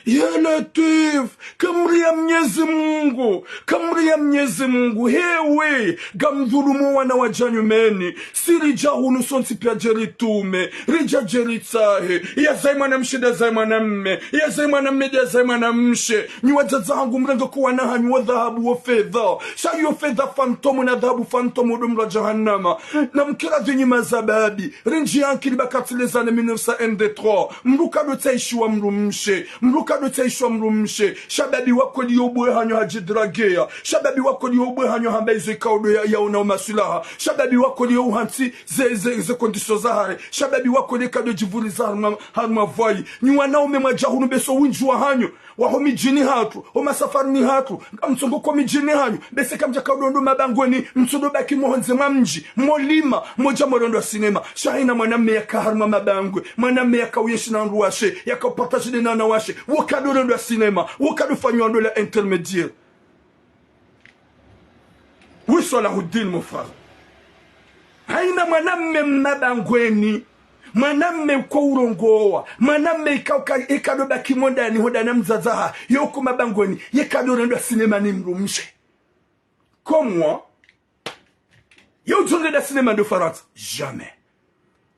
Ya Latif, kamria Mwenyezi Mungu, kamria Mwenyezi Mungu, hewe, gamdhulumu wana wajanyumeni, si rija hunu sonsi pia jeritume, rija jeritahe, ya zaima na mshida zaima na mme, ya zaima na media zaima na mshe, nyuwa jazangu mrengo kuwa na hanyu wa dhahabu wa fedha, shayu fedha fantomu na dhahabu fantomu dumla jahannama, na mkira dwenye mazababi, rinji yanki libakatile zane 1993, mruka dote ishiwa mrumshe, mruka dote ishiwa mrumshe, shababi wako liobwe hanyo hajidragea, shababi wako liobwe hanyo hambaizo ikaudo ya una umasilaha, shababi wako liouhanti ze kondisho zahare, shababi wako likado jivuli za harma vai, nyuwa naume majahunu beso winjua hanyo, waho mijini hatu, homa safari ni hatu, mtongo kwa mijini hanyo, bese kamja kaudondo mabangweni, mtondo baki mohonze mamji, molima, moja morondo sinema, shahina mwanamme ya kaharma mabangwe, mwanamme ya kauyeshi na nruwashe, ya kaupatashi na nawashe, wakado rondo sinema, wakado fanyo ando la intermédiaire. Oui, Salahuddin, mon frère. Haina mwanamme mabangweni, mwanamme kwa urongoa, mwanamme ikado baki monda ni hoda na mzazaha, yoko mabangweni, yekado rondo sinema ni mrumshe. Comme moi, yo donné de cinéma de France. Jamais.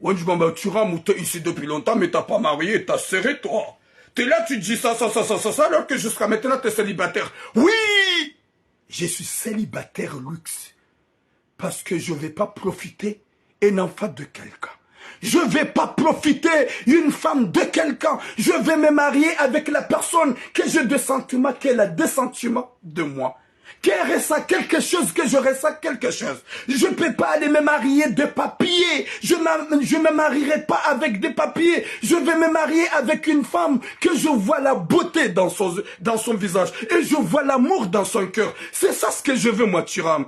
On dit, tu rentres ici depuis longtemps, mais t'as pas marié, t'as serré, toi. T'es là, tu dis ça, alors que jusqu'à maintenant, t'es célibataire. Oui! Je suis célibataire luxe. Parce que je vais pas profiter un enfant de quelqu'un. Je vais pas profiter une femme de quelqu'un. Je vais me marier avec la personne que j'ai des sentiments, qu'elle a des sentiments de moi. Qu'elle ressent quelque chose, que je ressens quelque chose. Je ne peux pas aller me marier de papier. Je me marierai pas avec des papiers. Je vais me marier avec une femme que je vois la beauté dans son visage. Et je vois l'amour dans son cœur. C'est ça ce que je veux, moi, Thuram.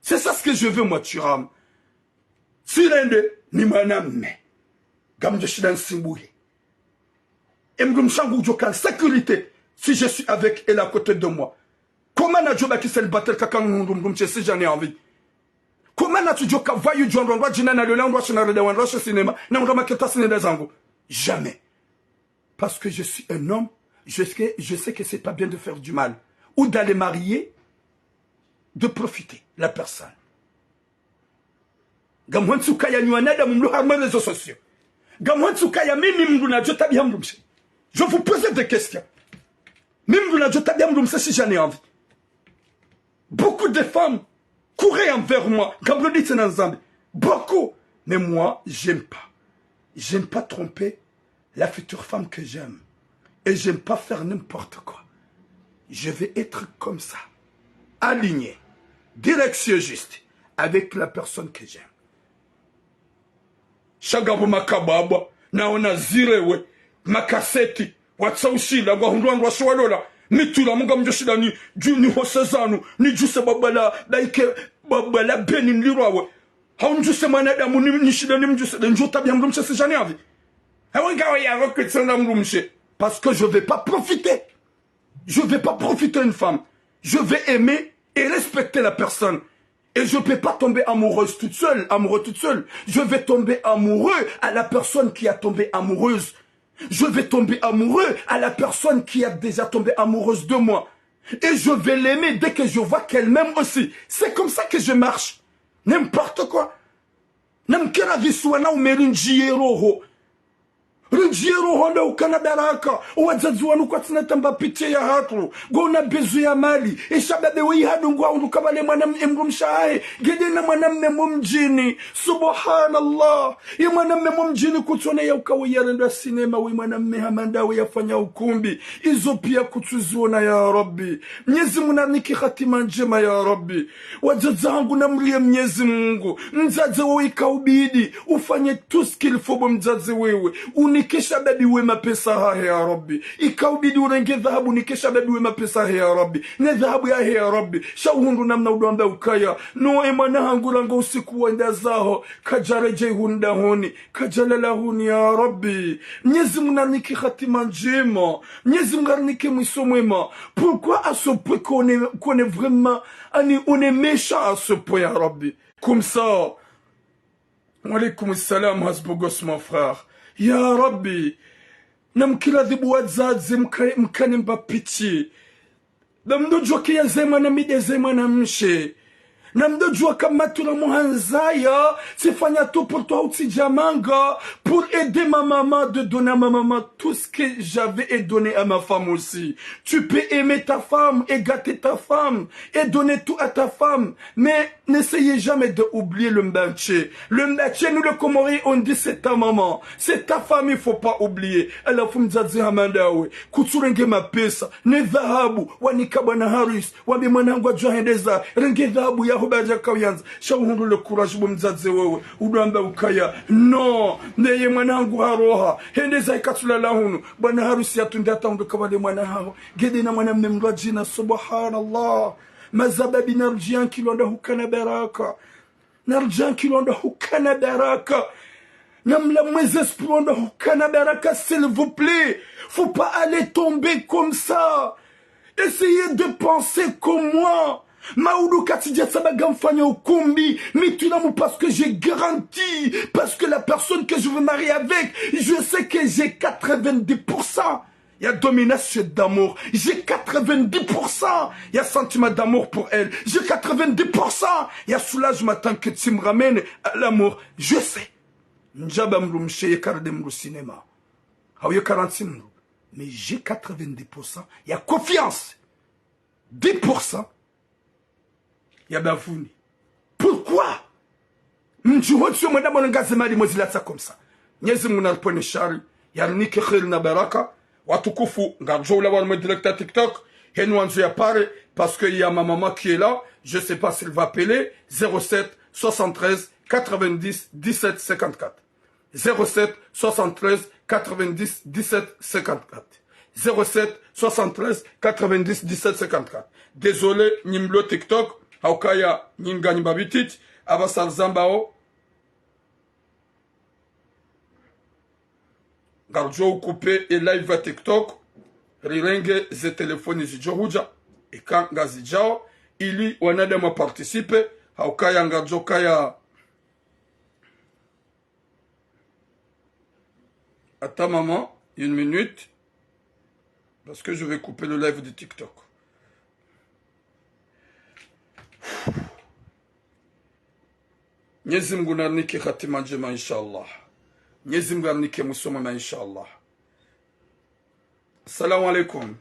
C'est ça ce que je veux, moi, Thuram. Sirende, ni maname. Gamje shidan simbouye. Emgum shangou jokal, sécurité. Si je suis avec elle à côté de moi, comment n'a-tu pas qui célibataire si j'en ai envie? Comment n'a-tu pas voyou John Ron Rajina na le land chez le cinéma? Non, jamais. Parce que je suis un homme, je sais que c'est pas bien de faire du mal. Ou d'aller marier, de profiter, la personne. Gamwansu kaya nyuanada mumlu harma réseaux sociaux. Gamwansu kaya mimi mduna jota bihamdumshi. Je vous pose des questions. Même si j'en ai envie. Beaucoup de femmes couraient envers moi. Beaucoup. Mais moi, j'aime pas. J'aime pas tromper la future femme que j'aime. Et j'aime pas faire n'importe quoi. Je vais être comme ça. Aligné. Direction juste. Avec la personne que j'aime. Shagabu makababa. Naona zirewe. Makaseti. Watsaushila kwa hundwa ndwa swalola mitula munga mjoshida ni hosezanu ni juse babala like babala beni nlirwawe haunjuse manadamu ni shida ni mjuse njota bya mrumshe sijani avi hawangawa ya rokutsana mrumshe parce que je vais pas profiter une femme, je vais aimer et respecter la personne. Et je ne peux pas tomber amoureuse toute seule, je vais tomber amoureux à la personne qui a tombé amoureuse. Je vais tomber amoureux à la personne qui a déjà tombé amoureuse de moi. Et je vais l'aimer dès que je vois qu'elle m'aime aussi. C'est comme ça que je marche. N'importe quoi. Namkera viswana umerinjiero. Rinjiero honda ukana baraka. Wazazi wanu kwa tinatamba piche ya hatu. Gona bezu ya mali. Ishababe wei hadu ngwa unukabale mwanam emrumshae. Gede na mwanam mumjini. Subhanallah. Ye mwanam mumjini kutone ya ukawe ya rendo sinema. We mwanam hamanda we ya fanya ukumbi. Izo pia kutuzuona ya Rabbi. Mnyezi munaniki khatima njema ya Rabbi. Wazazi hangu na mrie mnyezi Mungu. Mzazi wewe kaubidi. Ufanye tuskil fobo mzazi wewe. Nikesha babi wema pesa hahe ya Rabbi. Ikaubidi urenge dhahabu nikesha babi wema pesa hahe ya Rabbi. Ne dhahabu ya hahe ya Rabbi. Shauhundu namna uduamba ukaya. No emana hangulanga usiku wenda zaho. Kajareje hunda honi. Kajalala huni ya Rabbi. Mnyezi mnaniki khatima njema. Mnyezi mnaniki mwiso mwema. Pourquoi à ce point qu'on est vraiment, on est méchant à ce point ya Rabbi. Comme ça. Wa alaykoum salam hasbogos mon frère. Ya Rabbi, namkiradhibu wazazi mkanimba pitié namdojua kia zema na mide zema na mshe namdojua kama tuna muhanzaya sifanya tout pour toi jamanga pour aider ma maman de donner à ma maman tout ce que j'avais et donner à ma femme aussi. Tu peux aimer ta femme et gâter ta femme et donner tout à ta femme, mais n'essayez jamais de oublier le mbâché. Le mbâché, nous le Comoriens, on dit c'est ta maman, c'est ta femme, il faut pas oublier. Alors fumzazi hamandawe kuturenge mapesa ne dhahabu wanikabana haris wabi mwanangu ajuhendeza renge dhahabu ya hubaja kawianza shauhundu le courage bumzazi wewe udamba ukaya no neye mwanangu haroha hendeza ikatulala hunu bwana harusi yatunde ataunduka wale mwana hao gede na mwana mmemrwa jina subhanallah mazababi narjian kilonda hukana baraka narjian kilonda hukana baraka namla mweze spronda hukana baraka s'il vous plaît faut pas aller tomber comme ça essayez de penser comme moi Maoudou Katidja Sabaga mfanya ukumbi, mais tu n'as parce que j'ai garanti, parce que la personne que je veux marier avec, je sais que j'ai 90%. Il y a domination d'amour. J'ai 90%. Il y a sentiment d'amour pour elle. J'ai 90%. Il y a soulagement tant que tu me ramènes à l'amour. Je sais. Njabamru msheye kardemru cinéma. Haouye 46 mais j'ai 90%. Il y a confiance. 10%. Yabafuni. Pourquoi? Mjuhotsu madame ngazema limozilata comme ça. Nyezi munarpone shari. Yarnike khir na baraka. Watukufu ngarjoula wa me directeur TikTok. Henwanzu ya pare. Parce qu'il y a ma maman qui est là. Je sais pas s'il va appeler. 07 73 90 17 54. 07 73 90 17 54. 07 73 90 17 54. Désolé, Nimlo TikTok. Haukaya nyingani babitit abasal zambao garjo coupé et live à TikTok rirenge ze telefoni zijohuja et quand gazijao ili wanade mo participer haukaya garjo kaya attends maman une minute parce que je vais couper le live de TikTok. Nyezi Mungu narnike khatima njema inshallah. Nyezi Mungu narnike musoma inshallah. Assalamu alaikum.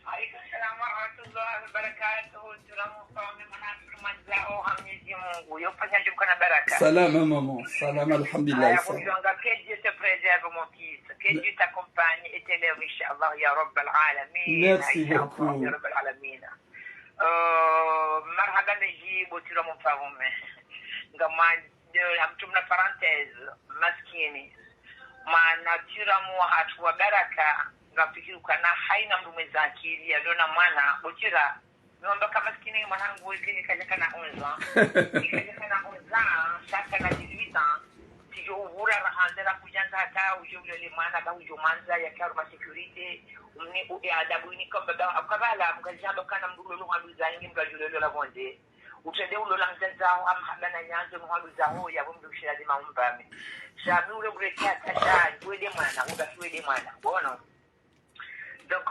Alaykum salam wa rahmatullahi wa barakatuh. Tunamufahamu manasru mazao hamnyezi Mungu. Yofanya jumkana baraka. Salam maman. Salam alhamdulillah. Que Dieu te préserve mon fils. Que Dieu t'accompagne et t'élève inshallah ya Rabbal Alamin. Merci beaucoup. Ya Rabbal Alamin. Marhaba najibu tunamufahamu. Ngama amtumna parenthèse maskini maana tiramu hatu wa baraka ngafikiri kana haina mtu mwezakili aliona mwana botira niomba kama maskini mwanangu yake kaja kana 11 ikaja kana 11 sasa na 18 tijo uvura rahandera kujanga hata ujule mwana ba ujomanza ya karma security umni adabu ni kamba akabala mkajamba kana mdulolo wanduza ingi mkajulelo la bonde utende ulola mzenzao amhamana nyanzo mwaluzaho ya bumdushira di maumbame shabi ule brekia tasha wede mwana wede mwana bono donc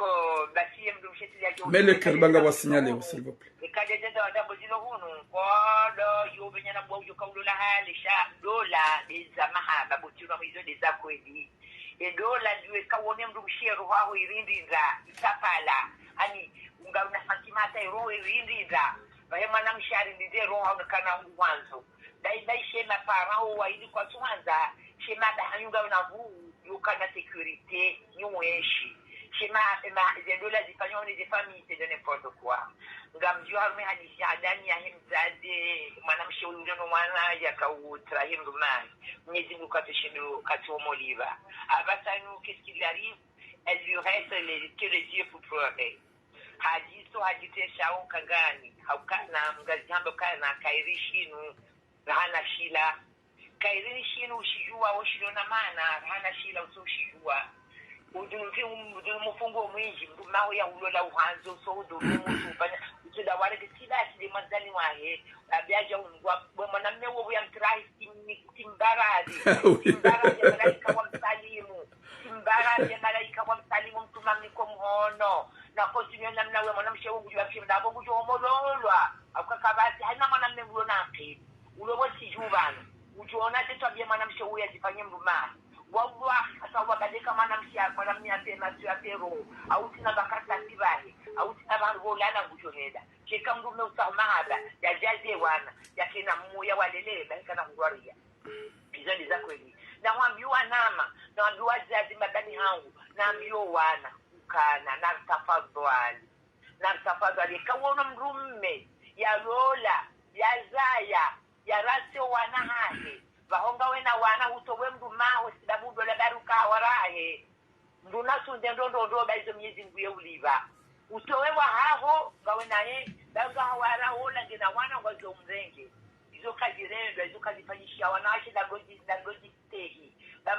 basi mdumshiti ya mais le kerbanga wa signaler s'il vous plaît ikaje jenda wadabo zino hunu kodo yobenya na bwa ujoka ulola hali sha dola za mahaba butiro mizo de zakwedi e dola diwe kawone mdumshiro haho irindinza itapala ani ungauna santimata iro irindinza Bahema na mshari ndize roho kana mwanzo. Dai shema parao wa ili kwa tuanza shema bahanyuga na huu yukana sécurité nyueshi. Shema les dollars zifanywa ni famille c'est de n'importe quoi. Ngamjua harme hadisi adani ya himzade mwanamshe uliono mwana yakautra himrumani. Mwenyezi Mungu katushindu katuomoliva. Abasanu qu'est-ce qui lui arrive? Elle lui reste que les yeux pour pleurer. Hadiso hadite shao kagani haukana mgazambo kana kairishinu hana shila kairishinu ushijua ushilona maana hana shila usoshijua udunzi mufungo mwingi mao ya ulola uhanzo so udumu tubanya utida wale kila kile mazani wahe abiaja ungwa mwana mmewo ya mtrai timbarazi timbarazi kama msalimu timbarazi Waraje malaika wa msalimu mtumami kwa mhono. Na continue namna wewe mwanamshe wangu jua kimda hapo kujo omololwa. Akakabati haina mwanamume mlona akili. Ulobo sijubana. Ujiona tetwabia mwanamshe huyu azifanye mruma. Wabwa hata wabadeka mwanamshe atema sio atero. Au tina bakata sibahi. Au tina bango lana kujoheda. Cheka mrume usamahaba ya jaze wana. Ya kina muya walele beka na ngwaria. Hizo ni za kweli. Na waambiwa nama, na waambiwa zazi madani hangu, na ambiwa wana, ukana, na mtafadhali, kawono mrumme, ya lola, ya zaya, ya rase wana hahe, vahonga wena wana utowe mrumaho, sidabu dola baruka warahe, mruna sunde ndondo baizo miezi nguye uliva. Utowe wa haho, gawena he, baruka hawara hola, gena wana wazo mrenge. Izo kajirendo, izo kajifanyisha wanawake na goji stehi.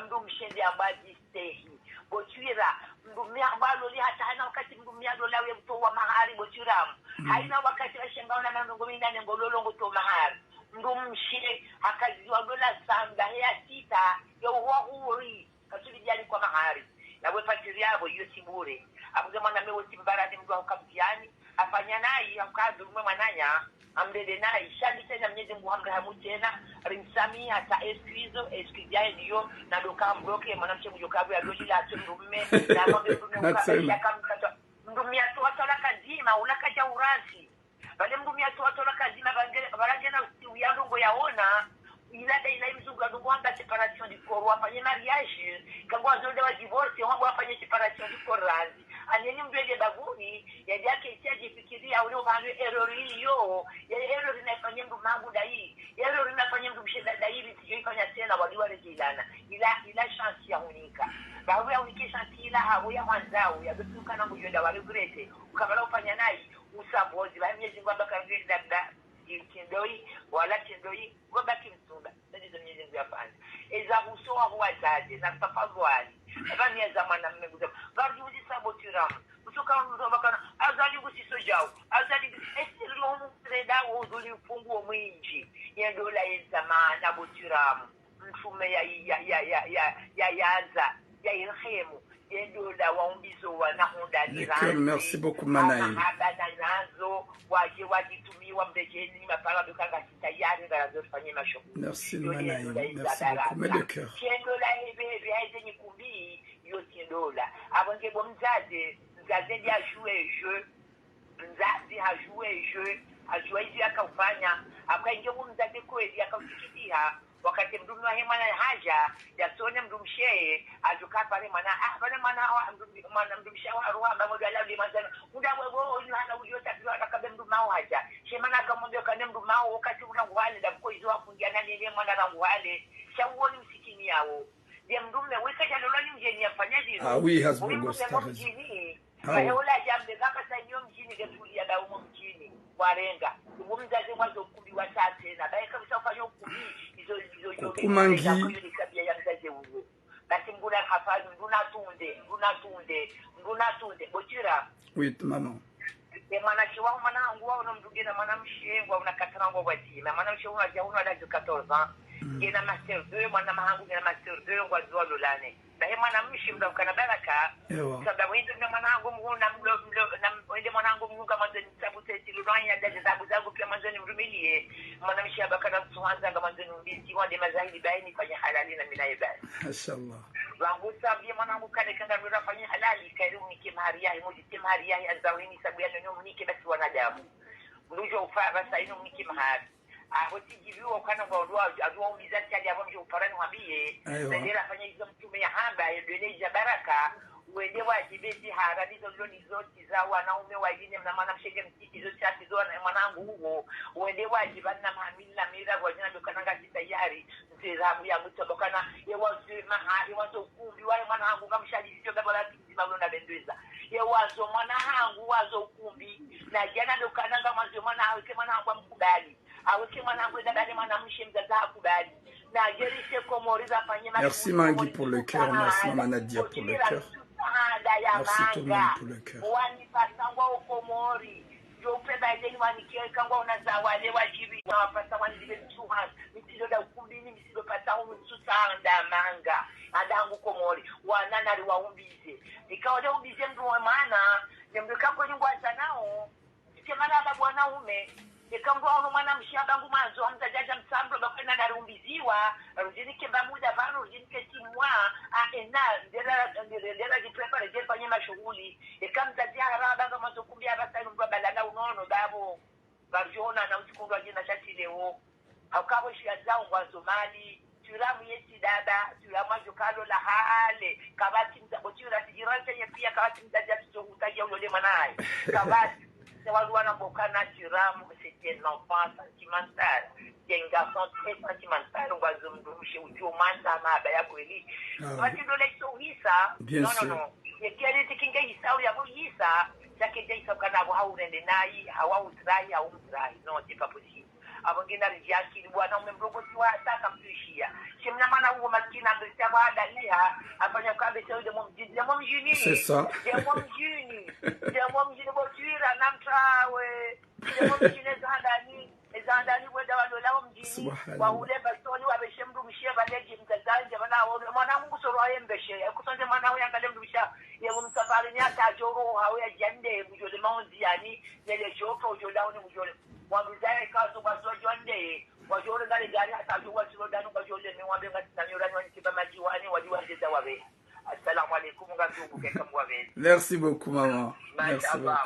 Mdu mshende ambaji stehi. Bochira, mdumia ambalo li hata haina wakati mdumia dola we mtowa mahari bochiramu. Haina wakati wa shengaona na mdungumina nengololo mtowa mahari. Mdu mshende hakaziwa dola sanda hea sita ya uwa huori. Kasuli jani kwa mahari. Na wepatiri yabo yu sibure. Abuzema na mewo simbarani mdu wa ukamtiani. Afanya nai, hakazi ume mananya. Amdede na ishadi tena mnyezi muhamra hamu tena rimsami hata eskidia ndiyo na doka mbroke mwanamche mjokabu ya doji la tumrume na mambe mdumia tu watola kazima ulakaja urasi bale mdumia tu watola kazima barage na uyandongo yaona ilada ila mzungu adongo hanga separation di corps wafanye mariage kangwa zonde wa divorce wangu wafanye separation di corps aneni mbele baguni ya yake itaje fikiria ule bado error hiyo ya error inafanya mtu mangu dai error inafanya mtu mshenda dai sijifanya tena waliwa rejilana ila chance ya unika bawe ya unike chance ila hawo ya mwanzao ya duka na kujenda wale grete ukabala ufanya nai usabozi ba miezi ngwa baka ngiri dabda kindoi wala kindoi wabaki msunda ndizo miezi ya fanya eza usoa huwa zaje na tafadhali abani ya zamana mmeguza gardi uzi sabotiram kutoka mzo bakana azali gusiso jao azali esilo mtreda uzuli funguo mwinji ya dola ya zamana botiram mfume ya yaza ya irhemu ya dola waumbizo wana honda dirani merci beaucoup Manaï nazo wajitumiwa mdejeni mapala dukanga tayari ngarazo fanye masho merci Manaï merci beaucoup mais de cœur dola hebe haize nikumbi yote dola abonge bo mzazi ndi ajue jeu mzazi hajue jeu ajue hizi akafanya akaingia mzazi kweli akausikitia wakati mdumu wa hema na haja ya sone mdumshee ajuka pale mana mdumshee wa roha pamoja na limazana muda wewe hana uliota kwa akabe mdumao haja shemana akamwambia kana mdumao wakati unangwale da kwa hizo afungia nani ile mwana rangwale shauoni msikini yao ya mdume weka jana lani mjeni afanyaje ah oui hasbugo Bayola jambe kaka sanyo mjini getulia da umo mjini warenga kumumzaze mwanzo ukumbi wa tate na bae kabisa ufanye ukumbi hizo kumangi kabia ya mzaze huyo basi mbuna hafazi mbuna tunde bochira oui maman mwana chiwa mwana ngwa uno mdugena mwana mshengwa unakatana ngwa watima mwana mshengwa jauna da 14 ans gena master 2 mwana mahangu gena master 2 ngwa zwa lolane na mwana mshi mdamkana baraka sababu hizo na mwanangu mguna na mwanangu mguka mwanzo nisabuti tiluranya daje zangu pia mwanzo nimrumilie mwana mshi abakana tuanza kama mwanzo mbisi wande mazahili baini fanya halali na minaye basi inshallah wangu sabia mwanangu kale kanga ndio fanya halali kairu nikimhari yahi moja timhari yahi azawini sababu yanyo mnike basi wanadamu mlujo ufara sasa ino mnikimhari hotijibiwa kana kwa adua umizati hadi hapo mjo uparani wambie ndio afanya hizo mtume ya hamba endeleza baraka uende wajibezi haradizo zoni zote za wanaume wengine na maana mshenge mtiti zote chapi zona mwanangu huo uende wajibana na maamini na mira kwa jina dokananga tayari mtirabu ya mtobokana yewazo mahali wazo kumbi wale mwanangu kamshali sio baba la kizima na bendeza yewazo mwanangu wazo kumbi na jana dokananga mwanzo mwanangu kama mwanangu mkubali aweke mwanangu ndani mwanamshe mzazi hakubali na jerishe komoriza fanye merci Mangi pour le cœur merci Maman Nadia pour le cœur merci tout le monde pour le cœur wani pasangwa ukomori ndio upenda ile wanikie kangwa unaza wale wajibi na wapata wani zile tuha mitizo da ukumbini misizo pata umsusanda manga adangu komori wanana ali waumbize ikawa leo umbize mtu wa maana nemdeka kwenye ngwaza nao temana la bwanaume ikambo ono mwana mshamba ngumanzo amtajaja msambo bakena na rumbiziwa rujinike bamuda vano rujinike timwa ena ndera jiprepare je fanye mashughuli ikamtaja haraba kama sokumbia basa ndo balala unono babo barjona na usikundwa jina shati leo akabo shia zao kwa Somali tulamu yesi dada tulamu ajokalo la hale kabati mtabochira tijirante ye pia kabati mtaja tuzokutajia ulole manai kabati Sewaluana Bokana Tiram, c'était un enfant sentimental. C'est un garçon très sentimental. On va chez Utumanta, Mabaya Kweli. Parce que l'élection, ça. Non. Et qui a été qui a eu ça, il y a eu ça. Ça qui a été ça, quand on a eu un denai, Hawa Utrai, Hawa Utrai. Non, c'est pas possible. Avant qu'il n'arrive à qui nous voit, non, même beaucoup de fois, ça, comme tu chies. C'est une amana ou masquine à le savoir d'aller à après un cas de mon génie. C'est ça. De mon génie. De mon génie, voiture, à Namtrawe. De mon génie, Zandani, whether I allow Jimmy, while whoever told you I was ashamed to share by legend, the guy, the Manamu, so I am the share. I couldn't Manawi and Gadam Bisha. You won't suffer in Joro, how a Jende, with your Mount Ziani, then a joke for your down with your one desire cars of us one day. Was your Gary, I thought you were so down about your living one day, and you ran to Majuani, what you wanted away. Assalamu alaikum, merci beaucoup, maman. Merci beaucoup.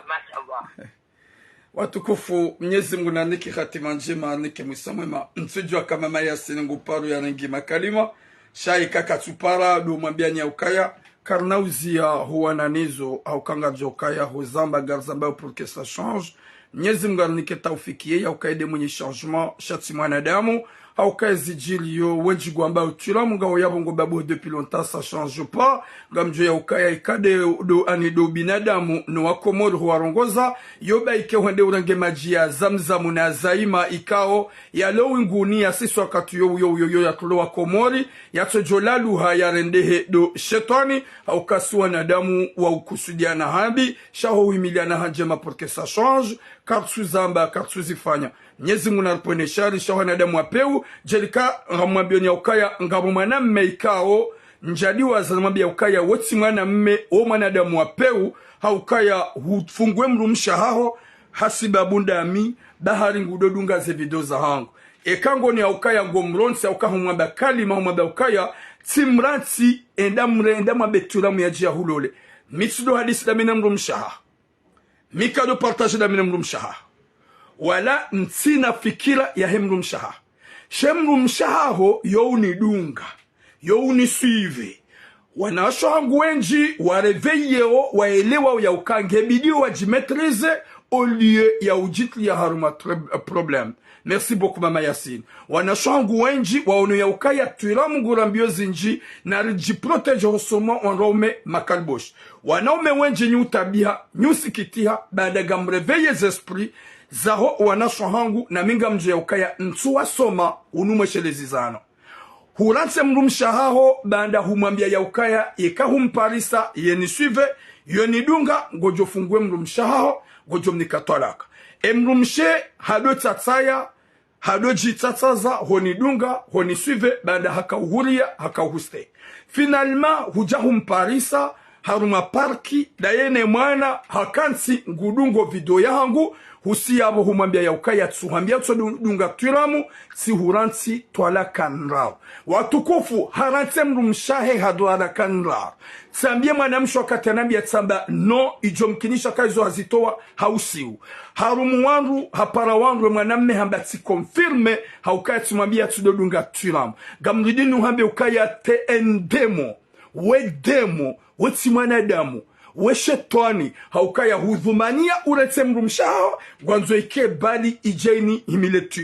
Watukufu, Mwenyezi Mungu na niki hatima njema niki mwisamwema nsujua kama maya sinungu paru ya rengi makalima shai kaka tupara do mwambia nyaukaya karnauzia huwa nanizo au kanga jokaya huzamba garzamba pour que ça change. Mwenyezi Mungu anike taufikie ya ukaide mwenye changement shati mwanadamu au kazi jilio wenji gwamba utula munga oyabongo babo depuis longtemps ça change pas gamjo ya ukaya ikade do anido binadamu no wakomoro huwarongoza yoba ike wende urange majia zamzamu na zaima ikao ya lowi nguni ya sisi wakati yo ya tulo wakomori ya tojolalu haya rendehe do shetani au kasi wanadamu wa ukusudiana habi shaho wimiliana hanjema pour que ça change kartu zamba kartu zifanya Mwenyezi Mungu naripone shari shawana damu wapeu jelika ngamwambia nyaukaya ngabu mwana mme ikao njadiwa za mwambia ukaya woti mwana mme o mwana damu wapeu haukaya hufungwe mrumsha haho hasiba bundami bahari ngudodunga ze video za hangu ekango ni aukaya ngomronsi aukahu mwambia kalima mwambia ukaya timranti enda mwabetura muyajia hulole mitsudo hadisi damina mrumsha haho mikado partage damina mrumsha haho wala ntina fikira ya hemru mshaha shemru mshaha ho youni dunga youni suive wanasho hangu wenji wareveyeo waelewa ya ukange bidio wajimetrize au lieu ya ujitli ya haruma problem. Merci beaucoup mama Yassine. Wanasho hangu wenji waonu ya ukaya tuira mungurambio zinji na rijiproteje hosoma wanrome makalbosh wanaume wenji nyutabia nyusikitiha baada gamreveye zesprit zaho wanasho hangu na minga mje ya ukaya ntuwa soma unumweshelezi zano huranse mrumshahaho banda humwambia ya ukaya yeka humparisa yeni suive yoni dunga gojo fungue mrumshahaho gojo mnikatwalaka mrumshe hado tatsaya hado jitatsaza honi dunga honi suive banda haka uhuria haka uhuste finalma huja humparisa haruma parki dayene mwana hakansi ngudungo video yangu husi yabo humambia ya ukaya tsuhambia dunga twiramu si huransi twala kanrao watukufu haranse mrumshahe hadwala kanrao tsambia mwanamsho wakati anambia tsamba no ijomkinisha kaizo hazitoa hausiu harumu wanru hapara wanru mwanamme hambati konfirme haukaya tsumambia tudodunga twiramu gamridinu hambe ukaya te endemo we demo weti mwanadamu we shetani haukaya hudhumania uretse mrumshao gwanzo ike bali ijeni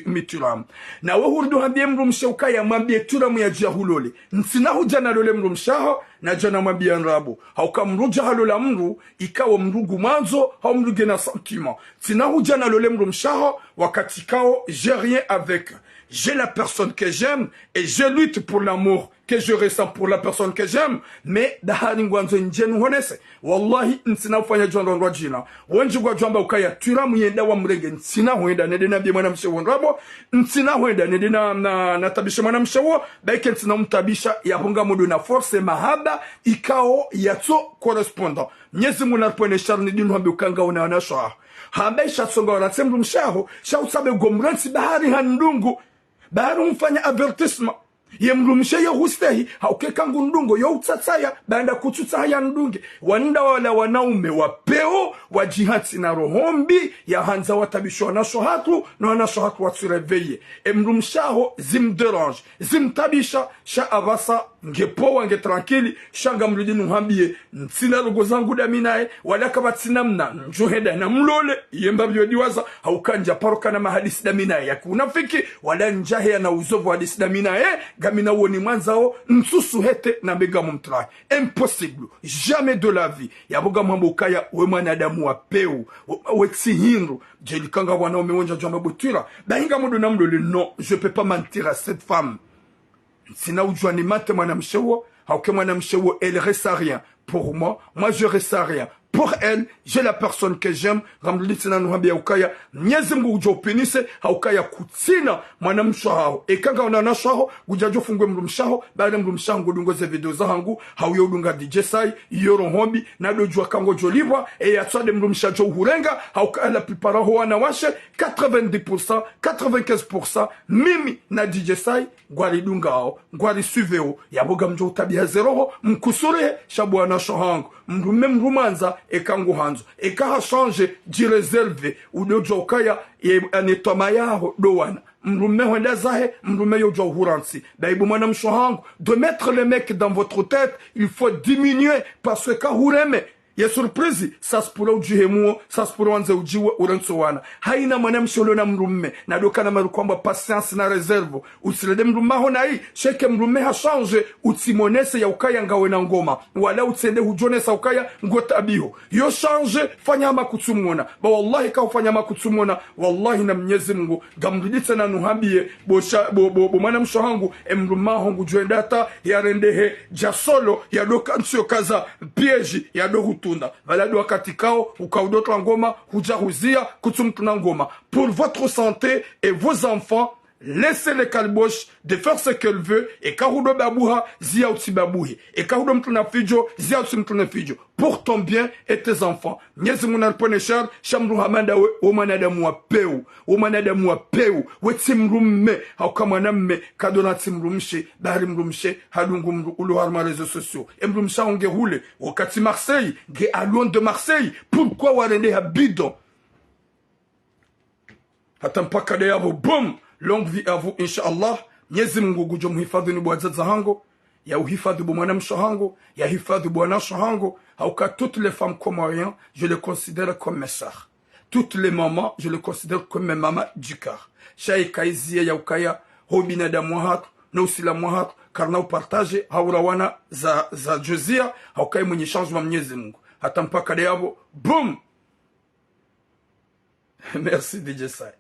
mituramu na we hurdu hambie mrumsha ukaya mwambie turamu ya jahulole ntina hujana lole mrumshao na jana mwambie nrabu hauka mruja halola mru ikawa mrugu manzo hau mruge na sentiment ntina hujana lole mrumshao wakati kao j'ai rien avec j'ai la personne que j'aime et je lutte pour l'amour que je ressens pour la personne que j'aime, mais dahari ngwanzo njenu honese wallahi nsina ufanya jondo ndo jina wenji gwa jamba ukaya tira muyenda wa mrege nsina hoenda nede na bi mwana mshewo nrabo nsina hoenda nede na tabisha mwana mshewo baike nsina mtabisha ya honga modo na force mahaba ikao yato correspondant Mwenyezi Mungu anapone sharni dinu hambi ukanga una shwa hambe shatsonga wana tsembu mshaho shautsabe gomransi bahari handungu bahari mfanya avertissement yemrumishe yo hustehi haukeka ngundungo yo utsatsaya banda kututsaya ndunge wanda wala wanaume wapeo wajihati na rohombi ya hanza watabishwa na shohatu na na shohatu watsureveye emrumshaho zimderange zimtabisha sha avasa ngepowa nge tranquille shanga mrudinu hambie ntsina rugo zangu daminae wala kabatsinamna njoheda na mlole yemba byodiwaza haukanja paroka na mahadisi daminae yakunafiki wala njahe na uzovu hadisi daminae gamina woni mwanzao nsusu hete na mbega mumtrai impossible jamais de la vie yaboga mwambukaya we mwanadamu wa peu we tsihinru jelikanga wanaume wonja jamba butira bahinga mudu na mlole non je peux pas mentir à cette femme sina ujwani mate mwanamshewo hauke mwanamshewo elle reste à rien pour moi je reste à rien pour elle, j'ai la personne que j'aime. Ramdulitsina nuhambia ukaya. Mwenyezi Mungu ujopinise haukaya kutsina mwanamshaho. Ekanga unanashaho gujajo fungwe mrumshaho baada mrumshaho ngudungoze video zangu hauyo udunga DJ Sai yoro hombi na dojua kango jolibwa e yatsade mrumshajo hurenga haukaya la plupart ho wanawashe 90% 95% mimi na DJ Sai gwari dungao gwari suiveo yaboga mjo tabia zero mkusure shabwana shohangu mrume mrumanza ekangu hanzo ekaha change di reserve udojo ukaya anetoma yaho dowana mrume wenda zahe mrume yojo huransi daibu mwana mshohangu de mettre le mec dans votre tête il faut diminuer parce que kahureme ya surprise saspura ujihemuo saspura wanze ujiwa uransowana haina mwanamsholo na mrume na dokana marukwamba patience na reserve usilede mrume ho na hii sheke mrume ha change utimonese ya ukaya ngawe na ngoma wala utsende hujonesa ukaya ngota abiho yo change fanya makutsumona ba wallahi ka ufanya makutsumona wallahi na Mwenyezi Mungu gamruditse na nuhambie bo mwanamsho hangu emrume ho ngujwendata ya rendehe jasolo ya doka nsio kaza piège ya do tunda valado wakati kao ukaudotwa ngoma hujahuzia kutumtuna ngoma pour votre santé et vos enfants laissez les calboches de faire ce qu'elle veut et karudo babuha zia utibabuhi et karudo mtuna fijo zia utimtuna fijo pour ton bien et tes enfants Mwenyezi Mungu anaponeshar shamru hamanda we umanadamu wa peu wetimrumme haukama namme kadona timrumshe bahari mrumshe halungu mru ulu harma réseaux sociaux emrumsha onge hule wakati Marseille ge à Lyon de Marseille pourquoi warende habidon hata mpaka de yavo boom longue vie à vous inshallah Mwenyezi Mungu gujo mhifadhi ni bwazaza hango ya uhifadhi bu mwanamsho hango ya hifadhi bwanasho hango hauka toutes les femmes comoriennes je les considère comme mes sœurs toutes les mamans je les considère comme mes mamans du cœur shay kaizia ya ukaya hobina da muhat na usila muhat karna upartage haurawana za jozia haukai mwenye changement Mwenyezi Mungu hata mpaka de yavo boom merci DJ Sai.